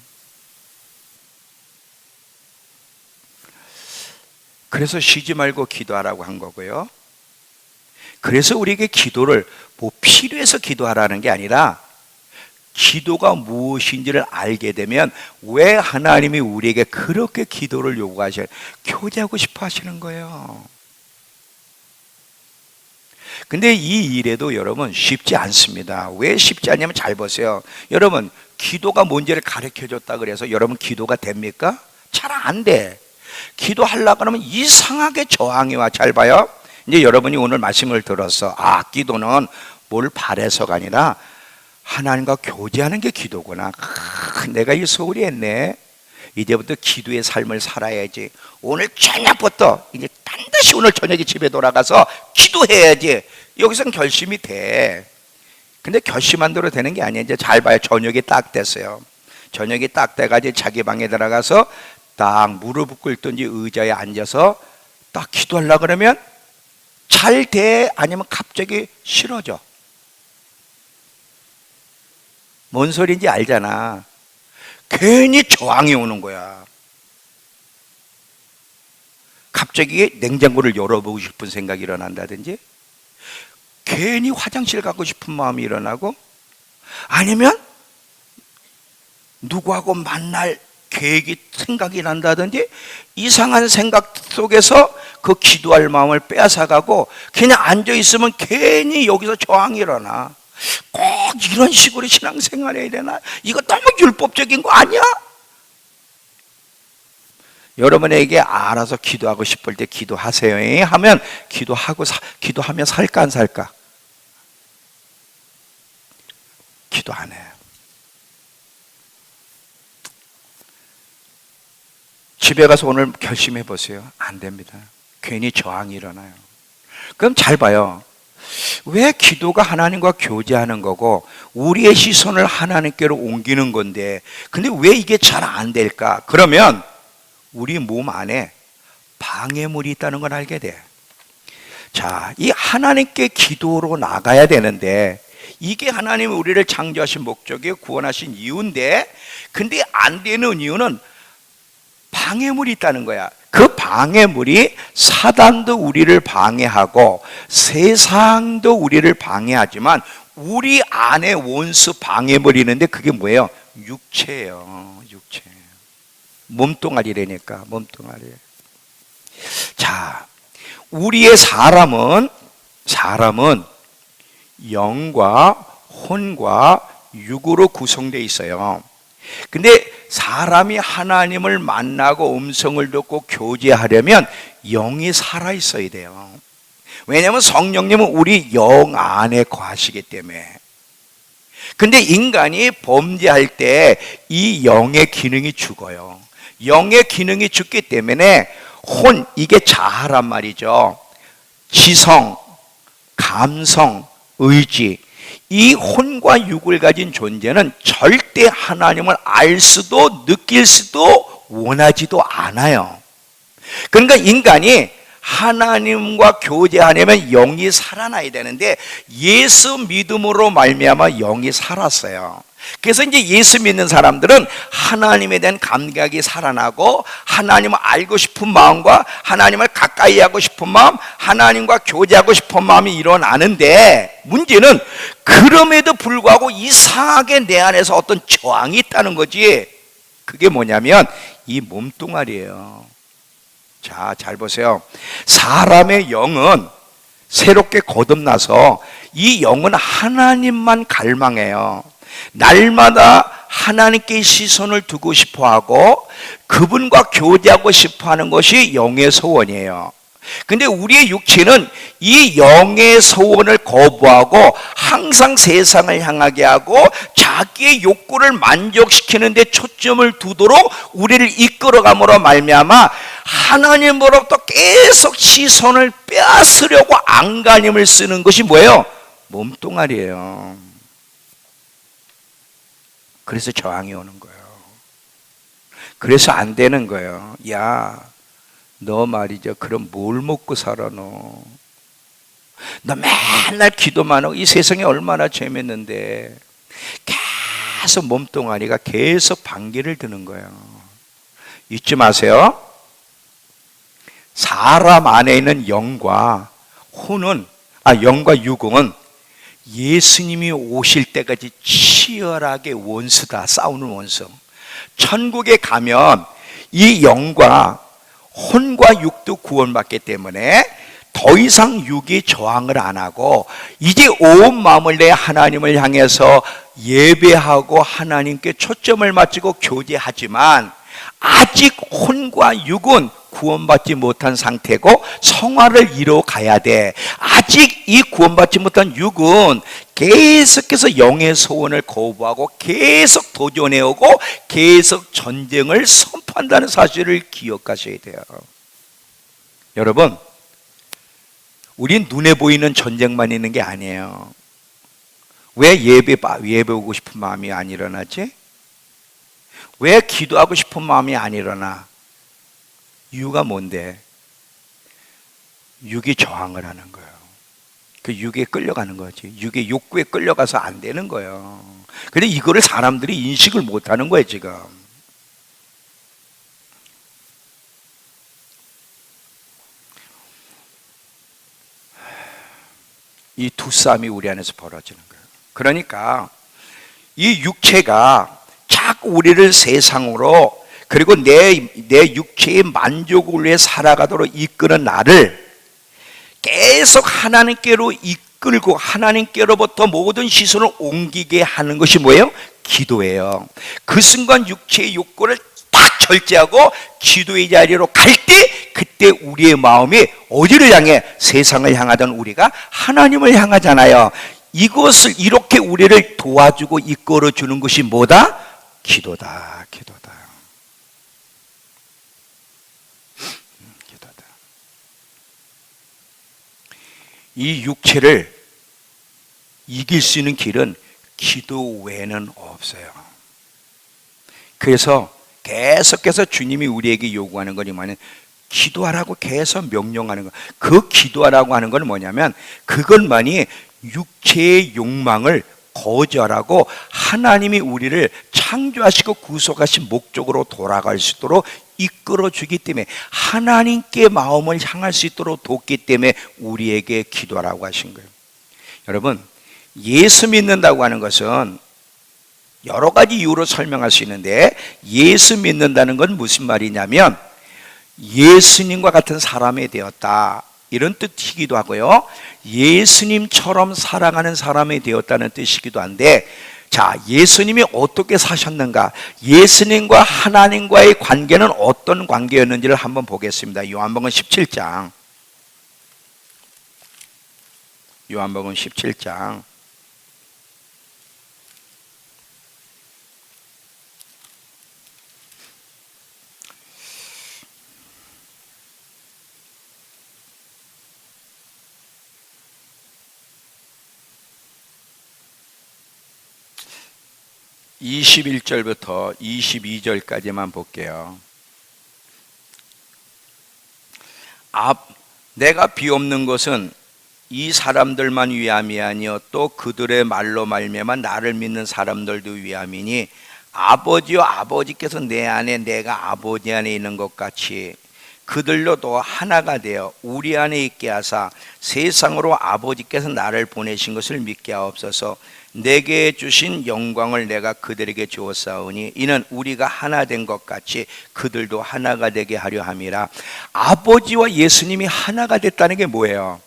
그래서 쉬지 말고 기도하라고 한 거고요. 그래서 우리에게 기도를 뭐 필요해서 기도하라는 게 아니라 기도가 무엇인지를 알게 되면 왜 하나님이 우리에게 그렇게 기도를 요구하셔요? 교제하고 싶어 하시는 거예요. 근데 이 일에도 여러분 쉽지 않습니다. 왜 쉽지 않냐면 잘 보세요. 여러분 기도가 뭔지를 가르쳐줬다 그래서 여러분 기도가 됩니까? 잘 안 돼. 기도하려고 하면 이상하게 저항이 와. 잘 봐요. 이제 여러분이 오늘 말씀을 들어서 기도는 뭘 바래서가 아니라 하나님과 교제하는 게 기도구나. 내가 이 소홀히 했네. 이제부터 기도의 삶을 살아야지. 오늘 저녁부터 이제 반드시 오늘 저녁에 집에 돌아가서 기도해야지. 여기선 결심이 돼. 근데 결심한 대로 되는 게 아니야. 이제 잘 봐요. 저녁이 딱 됐어요. 저녁이 딱 돼가지고 자기 방에 들어가서 딱 무릎을 꿇든지 의자에 앉아서 딱 기도하려고 그러면 잘 돼? 아니면 갑자기 싫어져? 뭔 소리인지 알잖아. 괜히 저항이 오는 거야. 갑자기 냉장고를 열어보고 싶은 생각이 일어난다든지 괜히 화장실 가고 싶은 마음이 일어나고 아니면 누구하고 만날 계획이 생각이 난다든지 이상한 생각 속에서 그 기도할 마음을 빼앗아가고 그냥 앉아있으면 괜히 여기서 저항이 일어나. 꼭 이런 식으로 신앙생활 해야 되나? 이거 너무 율법적인 거 아니야? 여러분에게 알아서 기도하고 싶을 때 기도하세요 하면 기도하면 살까 안 살까? 기도 안 해요. 집에 가서 오늘 결심해 보세요. 안 됩니다. 괜히 저항이 일어나요. 그럼 잘 봐요. 왜 기도가 하나님과 교제하는 거고 우리의 시선을 하나님께로 옮기는 건데 근데 왜 이게 잘 안 될까? 그러면 우리 몸 안에 방해물이 있다는 걸 알게 돼. 자, 이 하나님께 기도로 나가야 되는데 이게 하나님이 우리를 창조하신 목적이에요. 구원하신 이유인데 근데 안 되는 이유는 방해물이 있다는 거야. 그 방해물이 사단도 우리를 방해하고 세상도 우리를 방해하지만 우리 안에 원수 방해물이 있는데 그게 뭐예요? 육체예요. 육체. 몸뚱아리라니까. 몸뚱아리. 자, 우리의 사람은 영과 혼과 육으로 구성되어 있어요. 근데 사람이 하나님을 만나고 음성을 듣고 교제하려면 영이 살아있어야 돼요. 왜냐하면 성령님은 우리 영 안에 거하시기 때문에. 근데 인간이 범죄할 때 이 영의 기능이 죽어요. 영의 기능이 죽기 때문에 이게 자아란 말이죠. 지성, 감성, 의지, 이 혼과 육을 가진 존재는 절대 하나님을 알 수도 느낄 수도 원하지도 않아요. 그러니까 인간이 하나님과 교제하려면 영이 살아나야 되는데 예수 믿음으로 말미암아 영이 살았어요. 그래서 이제 예수 믿는 사람들은 하나님에 대한 감각이 살아나고 하나님을 알고 싶은 마음과 하나님을 가까이 하고 싶은 마음, 하나님과 교제하고 싶은 마음이 일어나는데 문제는 그럼에도 불구하고 이상하게 내 안에서 어떤 저항이 있다는 거지. 그게 뭐냐면 이 몸뚱아리예요. 자, 잘 보세요. 사람의 영은 새롭게 거듭나서 이 영은 하나님만 갈망해요. 날마다 하나님께 시선을 두고 싶어하고 그분과 교제하고 싶어하는 것이 영의 소원이에요. 근데 우리의 육체는 이 영의 소원을 거부하고 항상 세상을 향하게 하고 자기의 욕구를 만족시키는 데 초점을 두도록 우리를 이끌어감으로 말미암아 하나님으로부터 계속 시선을 빼앗으려고 안간힘을 쓰는 것이 뭐예요? 몸뚱아리예요. 그래서 저항이 오는 거예요. 그래서 안 되는 거예요. 야, 너 말이죠. 그럼 뭘 먹고 살아 너? 너 맨날 기도만 하고 이 세상이 얼마나 재밌는데 계속 몸뚱아리가 계속 반기를 드는 거예요. 잊지 마세요. 사람 안에 있는 영과 육은 예수님이 오실 때까지 치열하게 원수다. 싸우는 원수. 천국에 가면 이 영과 혼과 육도 구원받기 때문에 더 이상 육이 저항을 안 하고 이제 온 마음을 내 하나님을 향해서 예배하고 하나님께 초점을 맞추고 교제하지만 아직 혼과 육은 구원받지 못한 상태고 성화를 이루어 가야 돼. 아직 이 구원받지 못한 육은 계속해서 영의 소원을 거부하고 계속 도전해오고 계속 전쟁을 선포한다는 사실을 기억하셔야 돼요. 여러분, 우린 눈에 보이는 전쟁만 있는 게 아니에요. 왜 예배 오고 싶은 마음이 안 일어나지? 왜 기도하고 싶은 마음이 안 일어나? 이유가 뭔데? 육이 저항을 하는 거예요. 그 육에 끌려가는 거지. 육의 욕구에 끌려가서 안 되는 거예요. 근데 이거를 사람들이 인식을 못 하는 거예요, 지금. 이 두 싸움이 우리 안에서 벌어지는 거예요. 그러니까 이 육체가 자꾸 우리를 세상으로 그리고 내 육체의 만족을 위해 살아가도록 이끄는 나를 계속 하나님께로 이끌고 하나님께로부터 모든 시선을 옮기게 하는 것이 뭐예요? 기도예요. 그 순간 육체의 욕구를 딱 절제하고 기도의 자리로 갈 때 그때 우리의 마음이 어디를 향해? 세상을 향하던 우리가 하나님을 향하잖아요. 이것을 이렇게 우리를 도와주고 이끌어 주는 것이 뭐다? 기도다. 기도다. 기도다. 이 육체를 이길 수 있는 길은 기도 외에는 없어요. 그래서 계속해서 주님이 우리에게 요구하는 거니 뭐냐면 기도하라고 계속 명령하는 거. 그 기도하라고 하는 건 뭐냐면 그것만이 육체의 욕망을 거절하고 하나님이 우리를 창조하시고 구속하신 목적으로 돌아갈 수 있도록 이끌어 주기 때문에 하나님께 마음을 향할 수 있도록 돕기 때문에 우리에게 기도하라고 하신 거예요. 여러분, 예수 믿는다고 하는 것은 여러 가지 이유로 설명할 수 있는데 예수 믿는다는 건 무슨 말이냐면 예수님과 같은 사람이 되었다 이런 뜻이기도 하고요, 예수님처럼 살아가는 사람이 되었다는 뜻이기도 한데, 자, 예수님이 어떻게 사셨는가, 예수님과 하나님과의 관계는 어떤 관계였는지를 한번 보겠습니다. 요한복음 17장 21절부터 22절까지만 볼게요. 내가 비옵는 것은 이 사람들만 위함이 아니요 또 그들의 말로 말미암아 나를 믿는 사람들도 위함이니 아버지요 아버지께서 내 안에 내가 아버지 안에 있는 것 같이 그들로도 하나가 되어 우리 안에 있게 하사 세상으로 아버지께서 나를 보내신 것을 믿게 하옵소서. 내게 주신 영광을 내가 그들에게 주었사오니 이는 우리가 하나 된 것 같이 그들도 하나가 되게 하려 함이라. 아버지와 예수님이 하나가 됐다는 게 뭐예요?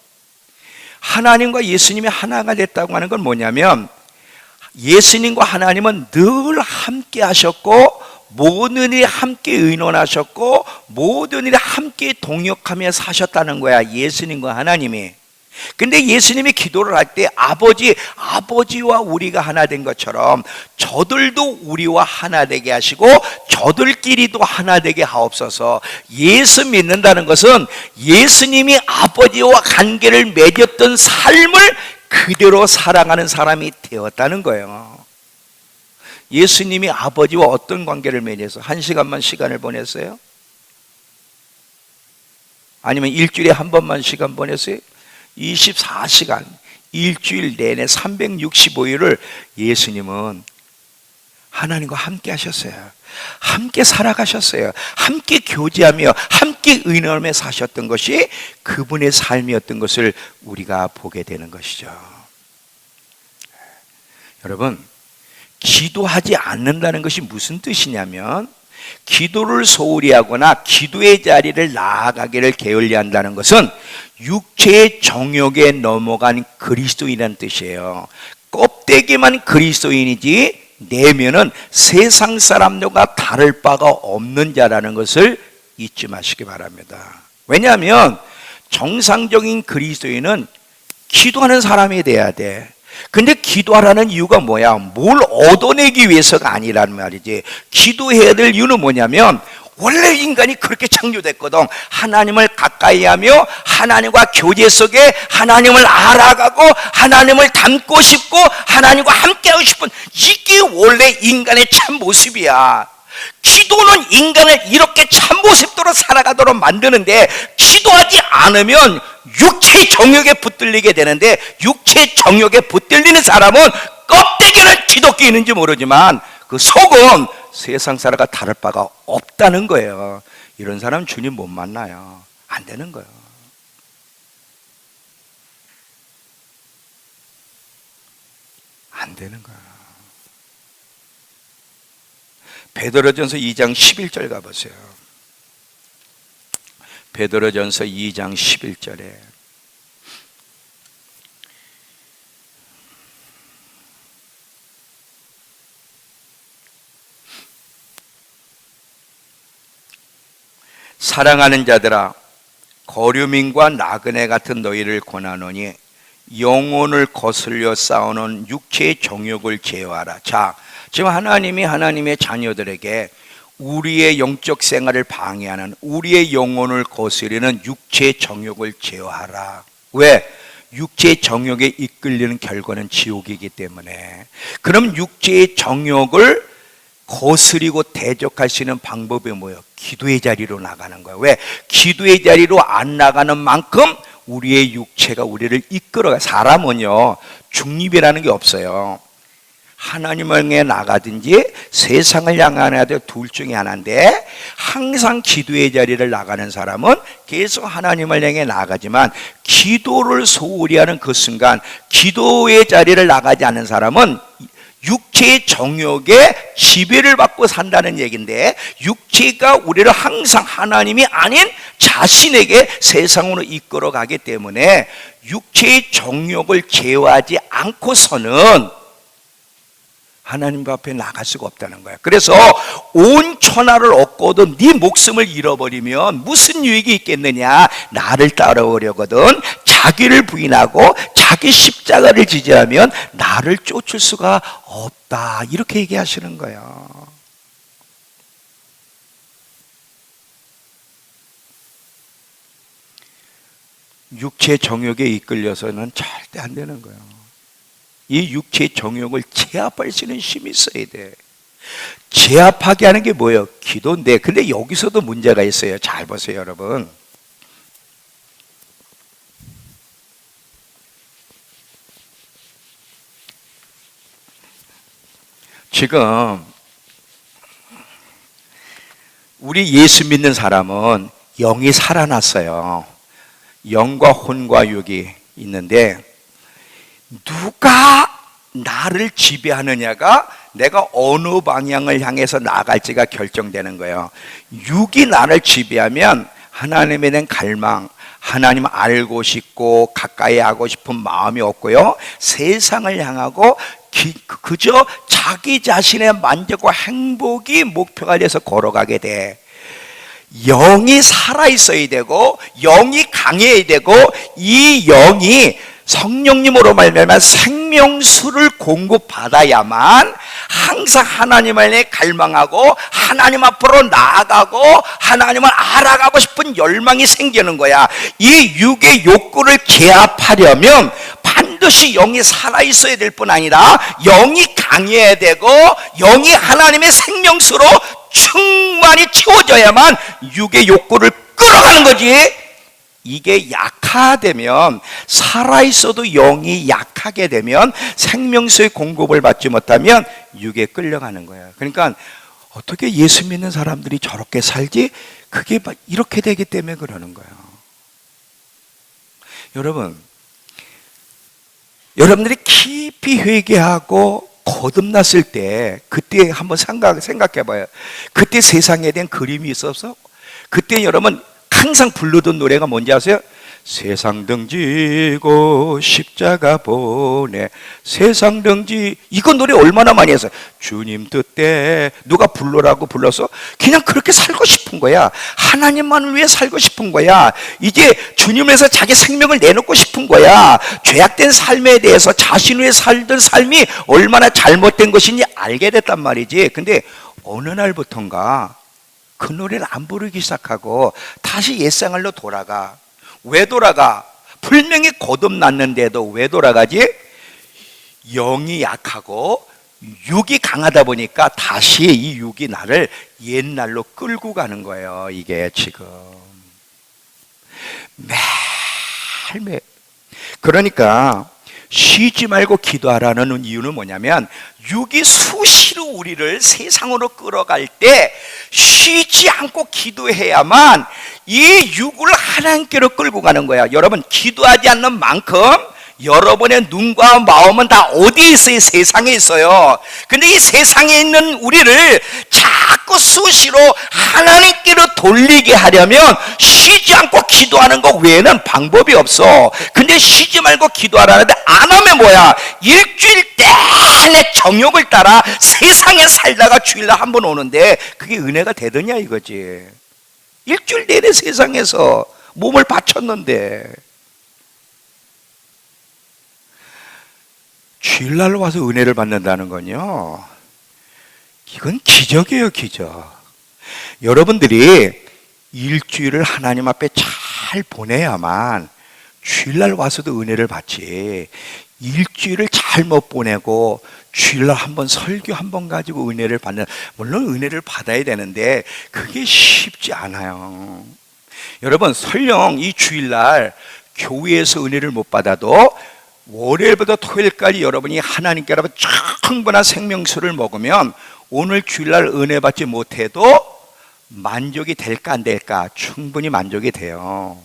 하나님과 예수님이 하나가 됐다고 하는 건 뭐냐면 예수님과 하나님은 늘 함께 하셨고 모든 일이 함께 의논하셨고 모든 일이 함께 동역하며 사셨다는 거야, 예수님과 하나님이. 근데 예수님이 기도를 할 때 아버지와 우리가 하나 된 것처럼 저들도 우리와 하나 되게 하시고 저들끼리도 하나 되게 하옵소서. 예수 믿는다는 것은 예수님이 아버지와 관계를 맺었던 삶을 그대로 살아가는 사람이 되었다는 거예요. 예수님이 아버지와 어떤 관계를 맺어서 한 시간만 시간을 보냈어요? 아니면 일주일에 한 번만 시간 보냈어요? 24시간 일주일 내내 365일을 예수님은 하나님과 함께 하셨어요. 함께 살아가셨어요. 함께 교제하며 함께 의논하며 사셨던 것이 그분의 삶이었던 것을 우리가 보게 되는 것이죠. 여러분, 기도하지 않는다는 것이 무슨 뜻이냐면 기도를 소홀히 하거나 기도의 자리를 나아가기를 게을리한다는 것은 육체의 정욕에 넘어간 그리스도인이라는 뜻이에요. 껍데기만 그리스도인이지 내면은 세상 사람들과 다를 바가 없는 자라는 것을 잊지 마시기 바랍니다. 왜냐하면 정상적인 그리스도인은 기도하는 사람이 돼야 돼. 근데 기도하라는 이유가 뭐야? 뭘 얻어내기 위해서가 아니라는 말이지. 기도해야 될 이유는 뭐냐면 원래 인간이 그렇게 창조됐거든. 하나님을 가까이 하며 하나님과 교제 속에 하나님을 알아가고 하나님을 닮고 싶고 하나님과 함께하고 싶은 이게 원래 인간의 참 모습이야. 기도는 인간을 이렇게 참 모습대로 살아가도록 만드는데 기도하지 않으면 육체의 정욕에 붙들리게 되는데 육체의 정욕에 붙들리는 사람은 껍데기는 기독교인인지 모르지만 그 속은 세상 사람과 다를 바가 없다는 거예요. 이런 사람 주님 못 만나요. 안 되는 거예요. 안 되는 거예요. 베드로전서 2장 11절 가보세요. 베드로전서 2장 11절에 사랑하는 자들아, 거류민과 나그네 같은 너희를 권하노니 영혼을 거슬려 싸우는 육체의 정욕을 제어하라. 자, 지금 하나님이 하나님의 자녀들에게 우리의 영적 생활을 방해하는, 우리의 영혼을 거스리는 육체의 정욕을 제어하라. 왜? 육체의 정욕에 이끌리는 결과는 지옥이기 때문에. 그럼 육체의 정욕을 거스리고 대적할 수 있는 방법이 뭐예요? 기도의 자리로 나가는 거예요. 왜? 기도의 자리로 안 나가는 만큼 우리의 육체가 우리를 이끌어가요. 사람은요, 중립이라는 게 없어요. 하나님을 향해 나가든지 세상을 향하야 될 둘 중에 하나인데, 항상 기도의 자리를 나가는 사람은 계속 하나님을 향해 나가지만, 기도를 소홀히 하는 그 순간 기도의 자리를 나가지 않는 사람은 육체의 정욕에 지배를 받고 산다는 얘기인데, 육체가 우리를 항상 하나님이 아닌 자신에게 세상으로 이끌어가기 때문에 육체의 정욕을 제어하지 않고서는 하나님 앞에 나갈 수가 없다는 거야. 그래서 온 천하를 얻고도 네 목숨을 잃어버리면 무슨 유익이 있겠느냐? 나를 따라오려거든 자기를 부인하고 자기 십자가를 지지하면 나를 쫓을 수가 없다. 이렇게 얘기하시는 거예요. 육체 정욕에 이끌려서는 절대 안 되는 거예요. 이 육체의 정욕을 제압할 수 있는 힘이 있어야 돼. 제압하게 하는 게 뭐예요? 기도인데, 근데 여기서도 문제가 있어요. 잘 보세요, 여러분. 지금 우리 예수 믿는 사람은 영이 살아났어요. 영과 혼과 육이 있는데, 누가 나를 지배하느냐가 내가 어느 방향을 향해서 나갈지가 결정되는 거예요. 육이 나를 지배하면 하나님에 대한 갈망, 하나님 알고 싶고 가까이 하고 싶은 마음이 없고요, 세상을 향하고 그저 자기 자신의 만족과 행복이 목표가 돼서 걸어가게 돼. 영이 살아있어야 되고 영이 강해야 되고, 이 영이 성령님으로 말미암아 생명수를 공급받아야만 항상 하나님을 향해 갈망하고 하나님 앞으로 나아가고 하나님을 알아가고 싶은 열망이 생기는 거야. 이 육의 욕구를 제압하려면 반드시 영이 살아있어야 될 뿐 아니라 영이 강해야 되고 영이 하나님의 생명수로 충만히 채워져야만 육의 욕구를 끌어가는 거지. 이게 약화되면, 살아있어도 영이 약하게 되면, 생명수의 공급을 받지 못하면 육에 끌려가는 거예요. 그러니까 어떻게 예수 믿는 사람들이 저렇게 살지? 그게 이렇게 되기 때문에 그러는 거예요. 여러분들이 깊이 회개하고 거듭났을 때, 그때 한번 생각해 봐요. 그때 세상에 대한 그림이 있어서, 그때 여러분 항상 부르던 노래가 뭔지 아세요? 세상 등지고 십자가 보내, 세상 등지. 이거 노래 얼마나 많이 했어요. 주님 뜻대. 누가 불러라고 불러서 그냥 그렇게 살고 싶은 거야. 하나님만을 위해 살고 싶은 거야. 이제 주님을 위해서 자기 생명을 내놓고 싶은 거야. 죄악된 삶에 대해서 자신 위해 살던 삶이 얼마나 잘못된 것인지 알게 됐단 말이지. 근데 어느 날부턴가 그 노래를 안 부르기 시작하고 다시 옛생활로 돌아가. 왜 돌아가? 분명히 거듭났는데도 왜 돌아가지? 영이 약하고 육이 강하다 보니까 다시 이 육이 나를 옛날로 끌고 가는 거예요. 이게 지금 매일매일. 그러니까 쉬지 말고 기도하라는 이유는 뭐냐면, 육이 수시로 우리를 세상으로 끌어갈 때 쉬지 않고 기도해야만 이 육을 하나님께로 끌고 가는 거야. 여러분, 기도하지 않는 만큼 여러분의 눈과 마음은 다 어디에 있어요? 세상에 있어요. 근데 이 세상에 있는 우리를 자꾸 수시로 하나님께로 돌리게 하려면 쉬지 않고 기도하는 것 외에는 방법이 없어. 근데 쉬지 말고 기도하라는데 안 하면 뭐야? 일주일 내내 정욕을 따라 세상에 살다가 주일날 한 번 오는데 그게 은혜가 되더냐 이거지. 일주일 내내 세상에서 몸을 바쳤는데 주일날 와서 은혜를 받는다는 건요, 이건 기적이에요, 기적. 여러분들이 일주일을 하나님 앞에 잘 보내야만 주일날 와서도 은혜를 받지, 일주일을 잘 못 보내고 주일날 한번 설교 한 번 가지고 은혜를 받는, 물론 은혜를 받아야 되는데 그게 쉽지 않아요. 여러분, 설령 이 주일날 교회에서 은혜를 못 받아도 월요일부터 토요일까지 여러분이 하나님께로 충분한 생명수를 먹으면 오늘 주일날 은혜 받지 못해도 만족이 될까 안 될까? 충분히 만족이 돼요.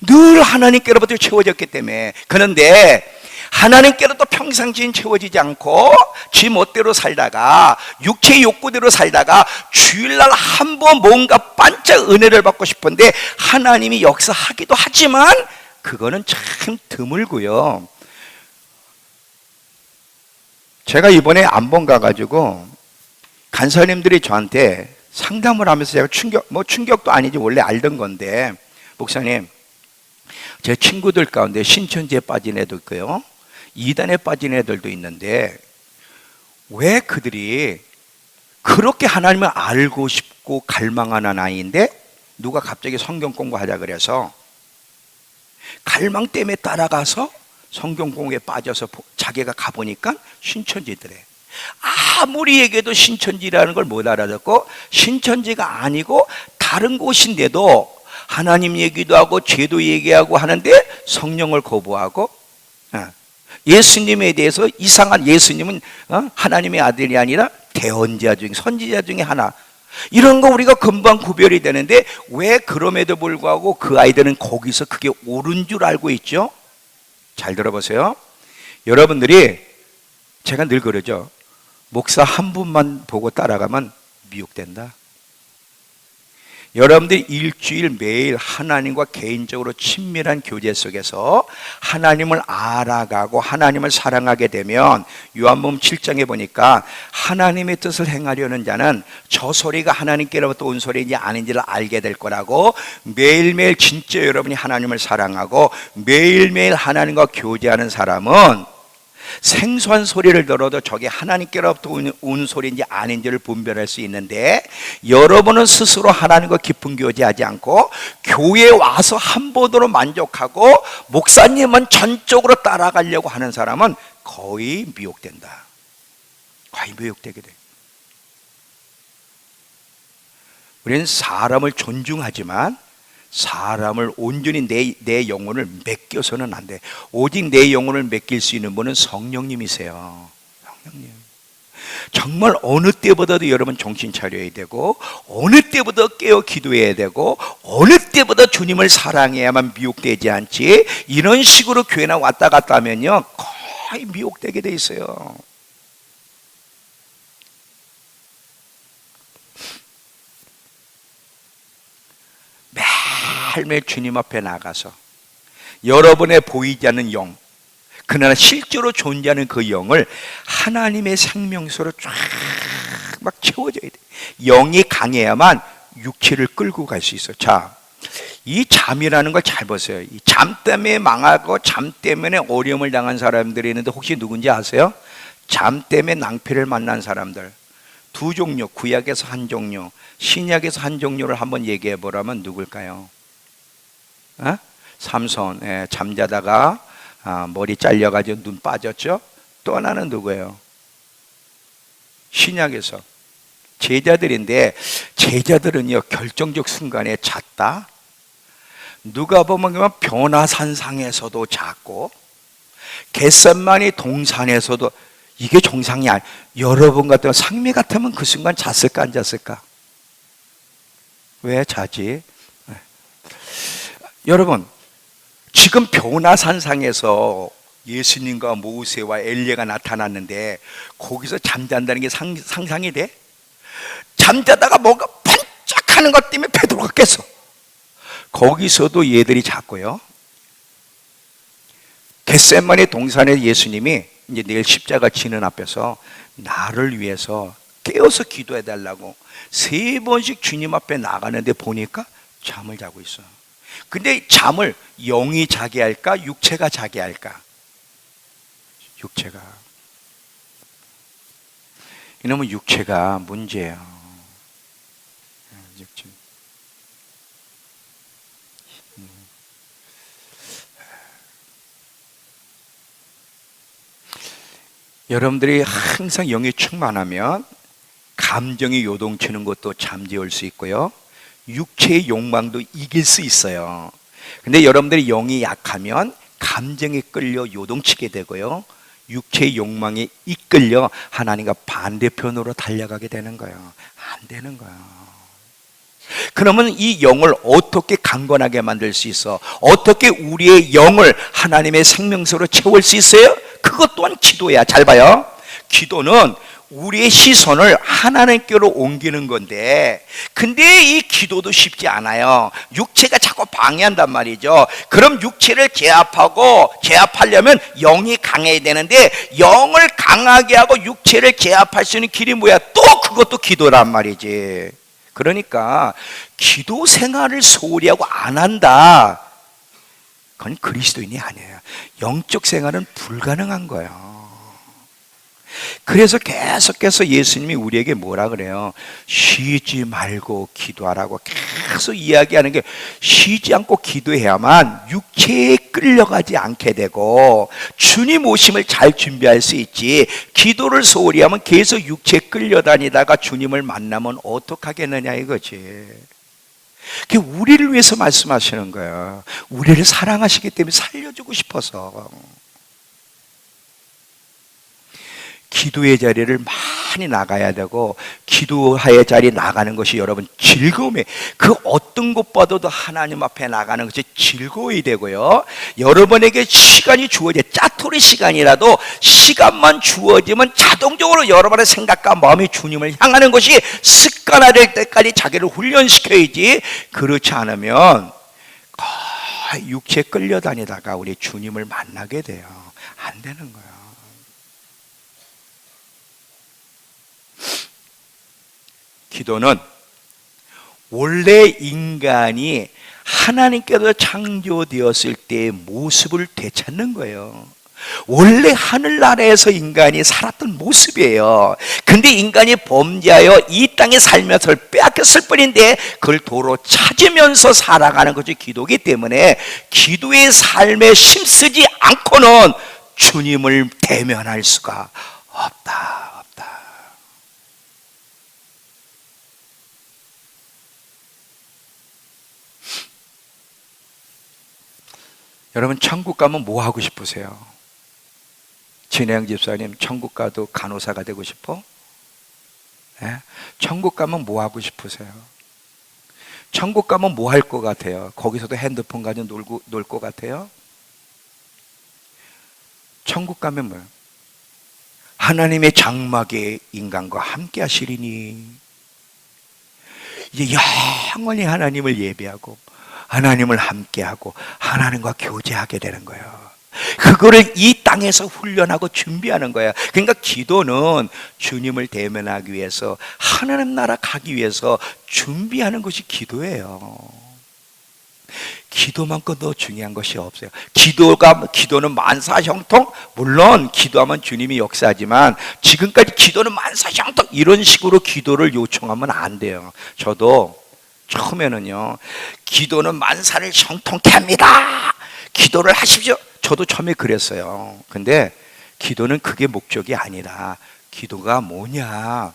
늘 하나님께로부터 채워졌기 때문에. 그런데 하나님께로도 평상시엔 채워지지 않고 지 멋대로 살다가 육체의 욕구대로 살다가 주일날 한 번 뭔가 반짝 은혜를 받고 싶은데 하나님이 역사하기도 하지만 그거는 참 드물고요. 제가 이번에 안봉 가가지고 간사님들이 저한테 상담을 하면서 제가 충격도 아니지 원래 알던 건데, 목사님, 제 친구들 가운데 신천지에 빠진 애도 있고요, 이단에 빠진 애들도 있는데 왜 그들이 그렇게 하나님을 알고 싶고 갈망하는 아이인데 누가 갑자기 성경 공부하자 그래서 갈망 때문에 따라가서 성경 공부에 빠져서 자기가 가보니까 신천지더래. 아무리 얘기해도 신천지라는 걸 못 알아듣고 신천지가 아니고 다른 곳인데도 하나님 얘기도 하고 죄도 얘기하고 하는데 성령을 거부하고, 예수님에 대해서 이상한, 예수님은 하나님의 아들이 아니라 대언자 중 선지자 중에 하나, 이런 거 우리가 금방 구별이 되는데 왜 그럼에도 불구하고 그 아이들은 거기서 그게 옳은 줄 알고 있죠? 잘 들어보세요. 여러분들이, 제가 늘 그러죠, 목사 한 분만 보고 따라가면 미혹된다. 여러분들이 일주일 매일 하나님과 개인적으로 친밀한 교제 속에서 하나님을 알아가고 하나님을 사랑하게 되면 요한복음 7장에 보니까 하나님의 뜻을 행하려는 자는 저 소리가 하나님께로부터 온 소리인지 아닌지를 알게 될 거라고, 매일매일 진짜 여러분이 하나님을 사랑하고 매일매일 하나님과 교제하는 사람은 생소한 소리를 들어도 저게 하나님께로부터 온 소리인지 아닌지를 분별할 수 있는데, 여러분은 스스로 하나님과 깊은 교제하지 않고 교회에 와서 한 번으로 만족하고 목사님은 전적으로 따라가려고 하는 사람은 거의 미혹된다. 거의 미혹되게 돼. 우리는 사람을 존중하지만 사람을 온전히 내 영혼을 맡겨서는 안 돼. 오직 내 영혼을 맡길 수 있는 분은 성령님이세요. 성령님. 정말 어느 때보다도 여러분 정신 차려야 되고, 어느 때보다 깨어 기도해야 되고, 어느 때보다 주님을 사랑해야만 미혹되지 않지, 이런 식으로 교회나 왔다 갔다 하면요 거의 미혹되게 돼 있어요. 매일 주님 앞에 나가서 여러분의 보이지 않는 영, 그러나 실제로 존재하는 그 영을 하나님의 생명수로 쫙 막 채워줘야 돼. 영이 강해야만 육체를 끌고 갈 수 있어. 자, 이 잠이라는 걸 잘 보세요. 이 잠 때문에 망하고 잠 때문에 어려움을 당한 사람들이 있는데 혹시 누군지 아세요? 잠 때문에 낭패를 만난 사람들 두 종류, 구약에서 한 종류, 신약에서 한 종류를 한번 얘기해 보라면 누굴까요? 삼손, 잠자다가 머리 잘려가지고 눈 빠졌죠? 또 하나는 누구예요? 신약에서 제자들인데, 제자들은요 결정적 순간에 잤다. 누가 보면 변화산상에서도 잤고 겟셋마니 동산에서도, 이게 정상이 아니야. 여러분 같으면, 상미 같으면 그 순간 잤을까 안 잤을까? 왜 자지? 여러분, 지금 변화산상에서 예수님과 모세와 엘리야가 나타났는데 거기서 잠잔다는 게 상상이 돼? 잠자다가 뭔가 반짝하는 것 때문에 베드로가 깼어. 거기서도 얘들이 잤고요. 겟세마네 동산에 예수님이 이제 내일 십자가 지는 앞에서 나를 위해서 깨어서 기도해 달라고 3번씩 주님 앞에 나가는데 보니까 잠을 자고 있어. 근데 잠을 영이 자게 할까? 육체가 자게 할까? 육체가. 이놈은 육체가 문제예요. 육체. 여러분들이 항상 영이 충만하면 감정이 요동치는 것도 잠재울 수 있고요, 육체의 욕망도 이길 수 있어요. 근데 여러분들이 영이 약하면 감정에 끌려 요동치게 되고요, 육체의 욕망에 이끌려 하나님과 반대편으로 달려가게 되는 거예요. 안 되는 거예요. 그러면 이 영을 어떻게 강건하게 만들 수 있어? 어떻게 우리의 영을 하나님의 생명수로 채울 수 있어요? 그것 또한 기도야. 잘 봐요. 기도는 우리의 시선을 하나님께로 옮기는 건데, 근데 이 기도도 쉽지 않아요. 육체가 자꾸 방해한단 말이죠. 그럼 육체를 제압하려면 영이 강해야 되는데, 영을 강하게 하고 육체를 제압할 수 있는 길이 뭐야? 또 그것도 기도란 말이지. 그러니까 기도 생활을 소홀히 하고 안 한다, 그건 그리스도인이 아니에요. 영적 생활은 불가능한 거예요. 그래서 계속해서 예수님이 우리에게 뭐라 그래요? 쉬지 말고 기도하라고 계속 이야기하는 게, 쉬지 않고 기도해야만 육체에 끌려가지 않게 되고 주님 오심을 잘 준비할 수 있지, 기도를 소홀히 하면 계속 육체에 끌려다니다가 주님을 만나면 어떡하겠느냐 이거지. 그게 우리를 위해서 말씀하시는 거예요. 우리를 사랑하시기 때문에 살려주고 싶어서. 기도의 자리를 많이 나가야 되고, 기도의 자리 나가는 것이 여러분 즐거움에, 그 어떤 것보다도 하나님 앞에 나가는 것이 즐거움이 되고요, 여러분에게 시간이 주어져, 짜투리 시간이라도 시간만 주어지면 자동적으로 여러분의 생각과 마음이 주님을 향하는 것이 습관화될 때까지 자기를 훈련시켜야지, 그렇지 않으면 거의 육체에 끌려다니다가 우리 주님을 만나게 돼요. 안 되는 거예요. 기도는 원래 인간이 하나님께서 창조되었을 때의 모습을 되찾는 거예요. 원래 하늘나라에서 인간이 살았던 모습이에요. 근데 인간이 범죄하여 이 땅에 살면서 빼앗겼을 뿐인데 그걸 도로 찾으면서 살아가는 것이 기도이기 때문에, 기도의 삶에 힘쓰지 않고는 주님을 대면할 수가 없다. 여러분, 천국 가면 뭐 하고 싶으세요? 진혜영 집사님, 천국 가도 간호사가 되고 싶어? 네? 천국 가면 뭐 하고 싶으세요? 천국 가면 뭐 할 것 같아요? 거기서도 핸드폰 가지고 놀 것 같아요? 천국 가면 뭐예요? 하나님의 장막에 인간과 함께 하시리니, 이제 영원히 하나님을 예배하고 하나님을 함께하고 하나님과 교제하게 되는 거예요. 그거를 이 땅에서 훈련하고 준비하는 거예요. 그러니까 기도는 주님을 대면하기 위해서, 하나님 나라 가기 위해서 준비하는 것이 기도예요. 기도만큼 더 중요한 것이 없어요. 기도는 만사형통, 물론 기도하면 주님이 역사하지만 지금까지 기도는 만사형통 이런 식으로 기도를 요청하면 안 돼요. 저도 처음에는요, 기도는 만사를 형통케 합니다, 기도를 하십시오, 저도 처음에 그랬어요. 근데 기도는 그게 목적이 아니라, 기도가 뭐냐,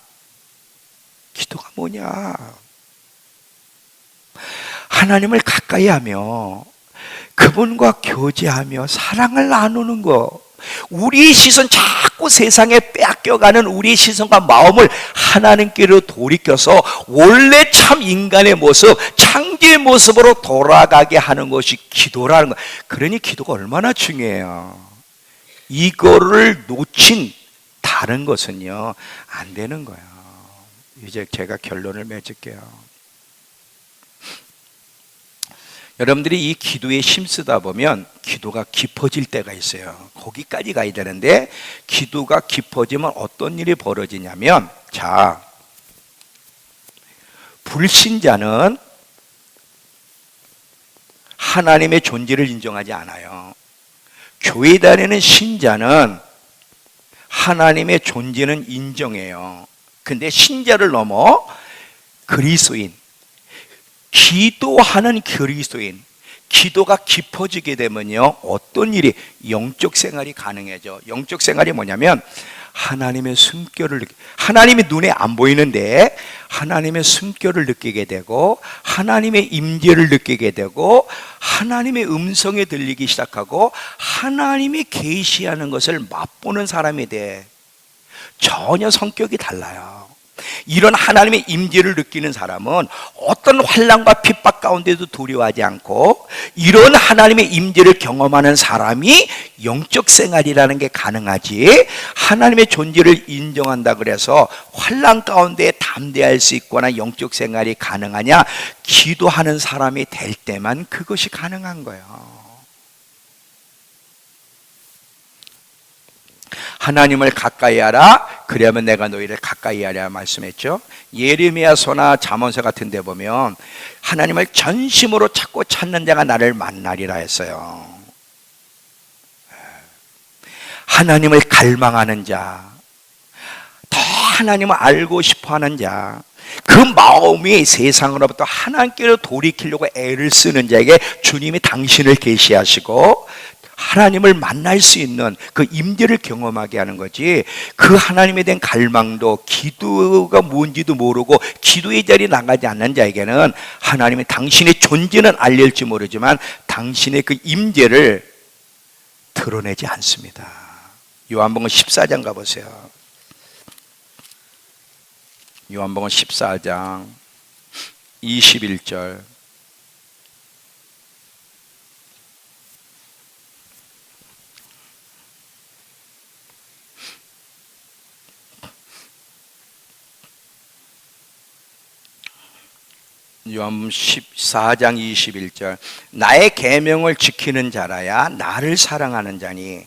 기도가 뭐냐, 하나님을 가까이 하며 그분과 교제하며 사랑을 나누는 거, 우리의 시선, 자꾸 세상에 빼앗겨가는 우리의 시선과 마음을 하나님께로 돌이켜서 원래 참 인간의 모습, 창조의 모습으로 돌아가게 하는 것이 기도라는 거예요. 그러니 기도가 얼마나 중요해요. 이거를 놓친 다른 것은요 안 되는 거예요. 이제 제가 결론을 맺을게요. 여러분들이 이 기도에 힘쓰다 보면 기도가 깊어질 때가 있어요. 거기까지 가야 되는데, 기도가 깊어지면 어떤 일이 벌어지냐면, 자, 불신자는 하나님의 존재를 인정하지 않아요. 교회 다니는 신자는 하나님의 존재는 인정해요. 근데 신자를 넘어 그리스도인, 기도하는 그리스도인, 기도가 깊어지게 되면요 어떤 일이, 영적 생활이 가능해져. 영적 생활이 뭐냐면 하나님의 숨결을 하나님이 눈에 안 보이는데 하나님의 숨결을 느끼게 되고, 하나님의 임재를 느끼게 되고, 하나님의 음성이 들리기 시작하고, 하나님이 계시하는 것을 맛보는 사람이 돼. 전혀 성격이 달라요. 이런 하나님의 임재를 느끼는 사람은 어떤 환난과 핍박 가운데도 두려워하지 않고, 이런 하나님의 임재를 경험하는 사람이 영적 생활이라는 게 가능하지, 하나님의 존재를 인정한다 그래서 환난 가운데 담대할 수 있거나 영적 생활이 가능하냐? 기도하는 사람이 될 때만 그것이 가능한 거예요. 하나님을 가까이 하라, 그러면 내가 너희를 가까이 하랴 말씀했죠. 예레미야서나 잠언서 같은 데 보면 하나님을 전심으로 찾고 찾는 자가 나를 만나리라 했어요. 하나님을 갈망하는 자, 더 하나님을 알고 싶어하는 자, 그 마음이 세상으로부터 하나님께로 돌이키려고 애를 쓰는 자에게 주님이 당신을 계시하시고 하나님을 만날 수 있는 그 임재를 경험하게 하는 거지, 그 하나님에 대한 갈망도, 기도가 뭔지도 모르고 기도의 자리에 나가지 않는 자에게는 하나님이 당신의 존재는 알릴지 모르지만 당신의 그 임재를 드러내지 않습니다. 요한복음 14장 가보세요. 요한복음 14장 21절. 요한복음 14장 21절. 나의 계명을 지키는 자라야 나를 사랑하는 자니,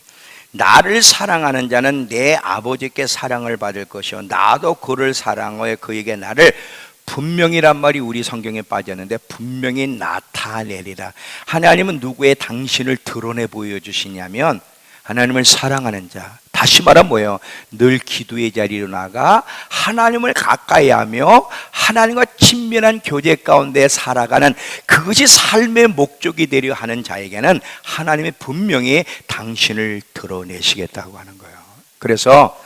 나를 사랑하는 자는 내 아버지께 사랑을 받을 것이요 나도 그를 사랑하여 그에게 나를, 분명이란 말이 우리 성경에 빠졌는데 분명히 나타내리라. 하나님은 누구의 당신을 드러내 보여주시냐면 하나님을 사랑하는 자, 다시 말하면 뭐예요? 늘 기도의 자리로 나가 하나님을 가까이 하며 하나님과 친밀한 교제 가운데 살아가는, 그것이 삶의 목적이 되려 하는 자에게는 하나님이 분명히 당신을 드러내시겠다고 하는 거예요. 그래서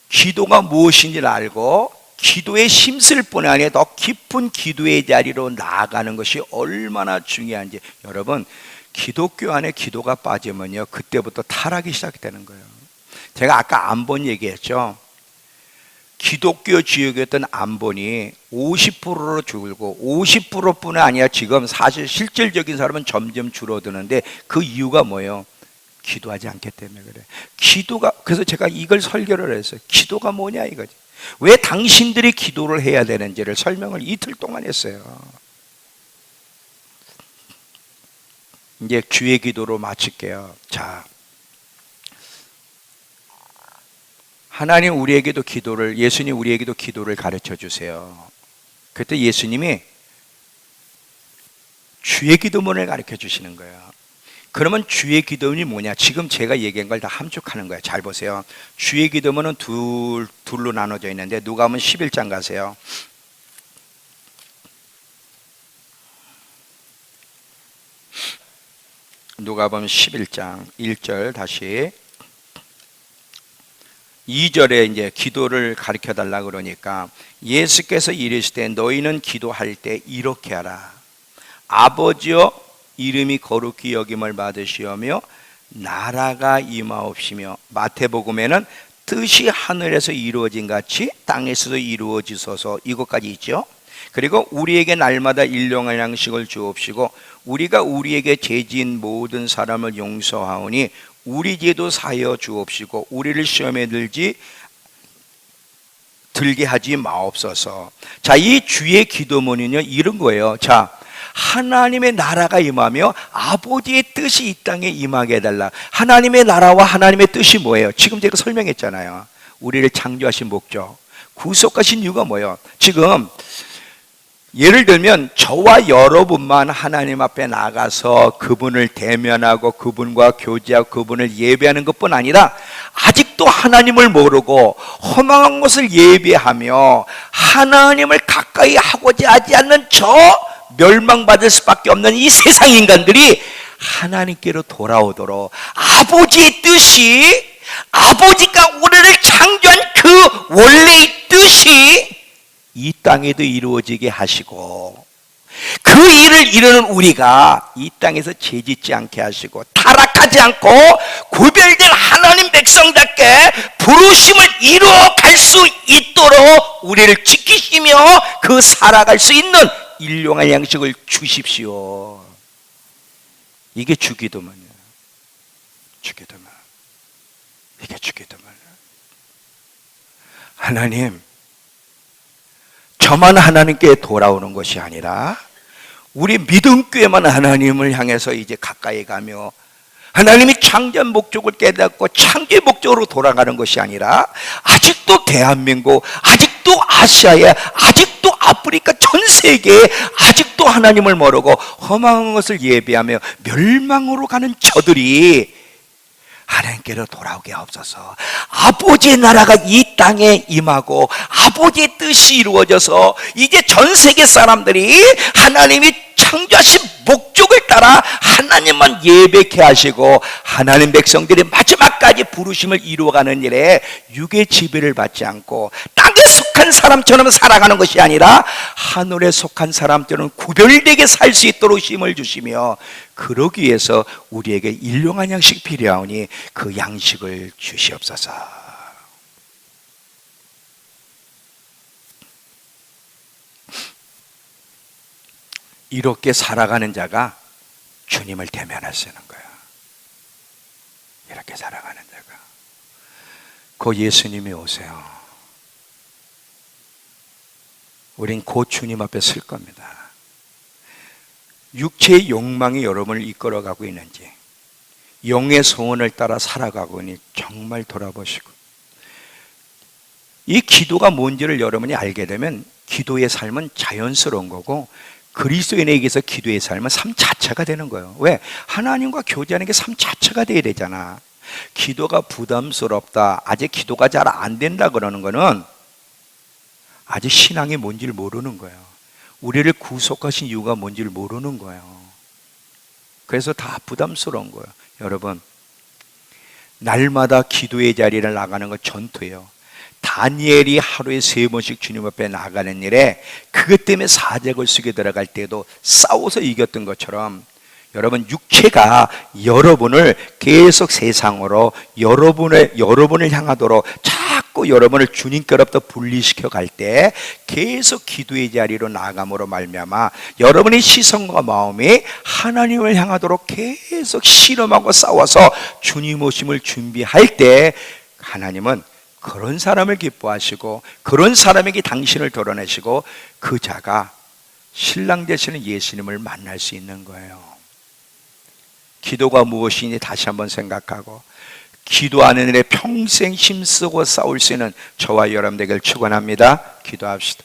기도가 무엇인지를 알고 기도에 힘쓸 뿐 아니라 더 깊은 기도의 자리로 나아가는 것이 얼마나 중요한지, 여러분 기독교 안에 기도가 빠지면요 그때부터 타락이 시작되는 거예요. 제가 아까 안본 얘기했죠. 기독교 지역이었던 안본이 50%로 줄고 50%뿐 아니라 지금 사실 실질적인 사람은 점점 줄어드는데, 그 이유가 뭐예요? 기도하지 않기 때문에 그래. 기도가, 그래서 제가 이걸 설교를 했어요. 기도가 뭐냐 이거지. 왜 당신들이 기도를 해야 되는지를 설명을 이틀 동안 했어요. 이제 주의 기도로 마칠게요. 자, 하나님 우리에게도 기도를, 예수님 우리에게도 기도를 가르쳐 주세요. 그때 예수님이 주의 기도문을 가르쳐 주시는 거예요. 그러면 주의 기도문이 뭐냐? 지금 제가 얘기한 걸 다 함축하는 거예요. 잘 보세요. 주의 기도문은 둘로 나눠져 있는데, 누가복음 11장 가세요. 누가복음 11장 1절 다시 2절에 이제 기도를 가르쳐 달라 그러니까, 예수께서 이르시되 너희는 기도할 때 이렇게 하라. 아버지여 이름이 거룩히 여김을 받으시오며 나라가 임하옵시며, 마태복음에는 뜻이 하늘에서 이루어진 같이 땅에서도 이루어지소서, 이것까지 있죠. 그리고 우리에게 날마다 일용할 양식을 주옵시고 우리가 우리에게 죄 지은 모든 사람을 용서하오니 우리 죄도 사하여 주옵시고 우리를 시험에 들게 하지 마옵소서. 자, 이 주의 기도문은요 이런 거예요. 자, 하나님의 나라가 임하며 아버지의 뜻이 이 땅에 임하게 해달라. 하나님의 나라와 하나님의 뜻이 뭐예요? 지금 제가 설명했잖아요. 우리를 창조하신 목적, 구속하신 이유가 뭐예요? 지금 예를 들면 저와 여러분만 하나님 앞에 나가서 그분을 대면하고 그분과 교제하고 그분을 예배하는 것뿐 아니라 아직도 하나님을 모르고 허망한 것을 예배하며 하나님을 가까이 하고자 하지 않는 저 멸망받을 수밖에 없는 이 세상 인간들이 하나님께로 돌아오도록 아버지의 뜻이, 아버지가 우리를 창조한 그 원래의 뜻이 이 땅에도 이루어지게 하시고 그 일을 이루는 우리가 이 땅에서 죄짓지 않게 하시고 타락하지 않고 구별된 하나님 백성답게 부르심을 이루어갈 수 있도록 우리를 지키시며 그 살아갈 수 있는 일용할 양식을 주십시오. 이게 주기도문이에요. 주기도문. 이게 주기도문이에요. 하나님, 저만 하나님께 돌아오는 것이 아니라 우리 믿음교회만 하나님을 향해서 이제 가까이 가며 하나님이 창조한 목적을 깨닫고 창조의 목적으로 돌아가는 것이 아니라 아직도 대한민국, 아직도 아시아에, 아직도 아프리카, 전 세계에 아직도 하나님을 모르고 험한 것을 예배하며 멸망으로 가는 저들이 하나님께로 돌아오게 하옵소서. 아버지의 나라가 이 땅에 임하고 아버지의 뜻이 이루어져서 이제 전 세계 사람들이 하나님이 창조하신 목적을 따라 하나님만 예배케 하시고 하나님 백성들이 마지막까지 부르심을 이루어가는 일에 육의 지배를 받지 않고 땅에 속한 사람처럼 살아가는 것이 아니라 하늘에 속한 사람들은 구별되게 살 수 있도록 힘을 주시며, 그러기 위해서 우리에게 일용할 양식 필요하오니 그 양식을 주시옵소서. 이렇게 살아가는 자가 주님을 대면할 수 있는 거야. 이렇게 살아가는 자가. 곧 예수님이 오세요. 우린 곧 주님 앞에 설 겁니다. 육체의 욕망이 여러분을 이끌어가고 있는지, 영의 소원을 따라 살아가고 있니 정말 돌아보시고, 이 기도가 뭔지를 여러분이 알게 되면 기도의 삶은 자연스러운 거고 그리스도인에게서 기도의 삶은 삶 자체가 되는 거예요. 왜? 하나님과 교제하는 게 삶 자체가 돼야 되잖아. 기도가 부담스럽다, 아직 기도가 잘 안 된다 그러는 거는 아직 신앙이 뭔지를 모르는 거예요. 우리를 구속하신 이유가 뭔지를 모르는 거예요. 그래서 다 부담스러운 거예요. 여러분, 날마다 기도의 자리를 나가는 건 전투예요. 다니엘이 하루에 3번씩 주님 앞에 나가는 일에 그것 때문에 사색을 쓰게 들어갈 때도 싸워서 이겼던 것처럼 여러분, 육체가 여러분을 계속 세상으로 여러분을 향하도록 자꾸 여러분을 주님께로부터 분리시켜 갈 때 계속 기도의 자리로 나아감으로 말미암아 여러분의 시선과 마음이 하나님을 향하도록 계속 실험하고 싸워서 주님 오심을 준비할 때 하나님은 그런 사람을 기뻐하시고 그런 사람에게 당신을 드러내시고 그 자가 신랑 되시는 예수님을 만날 수 있는 거예요. 기도가 무엇이니 다시 한번 생각하고 기도하는 일에 평생 힘쓰고 싸울 수 있는 저와 여러분 되길 축원합니다. 기도합시다.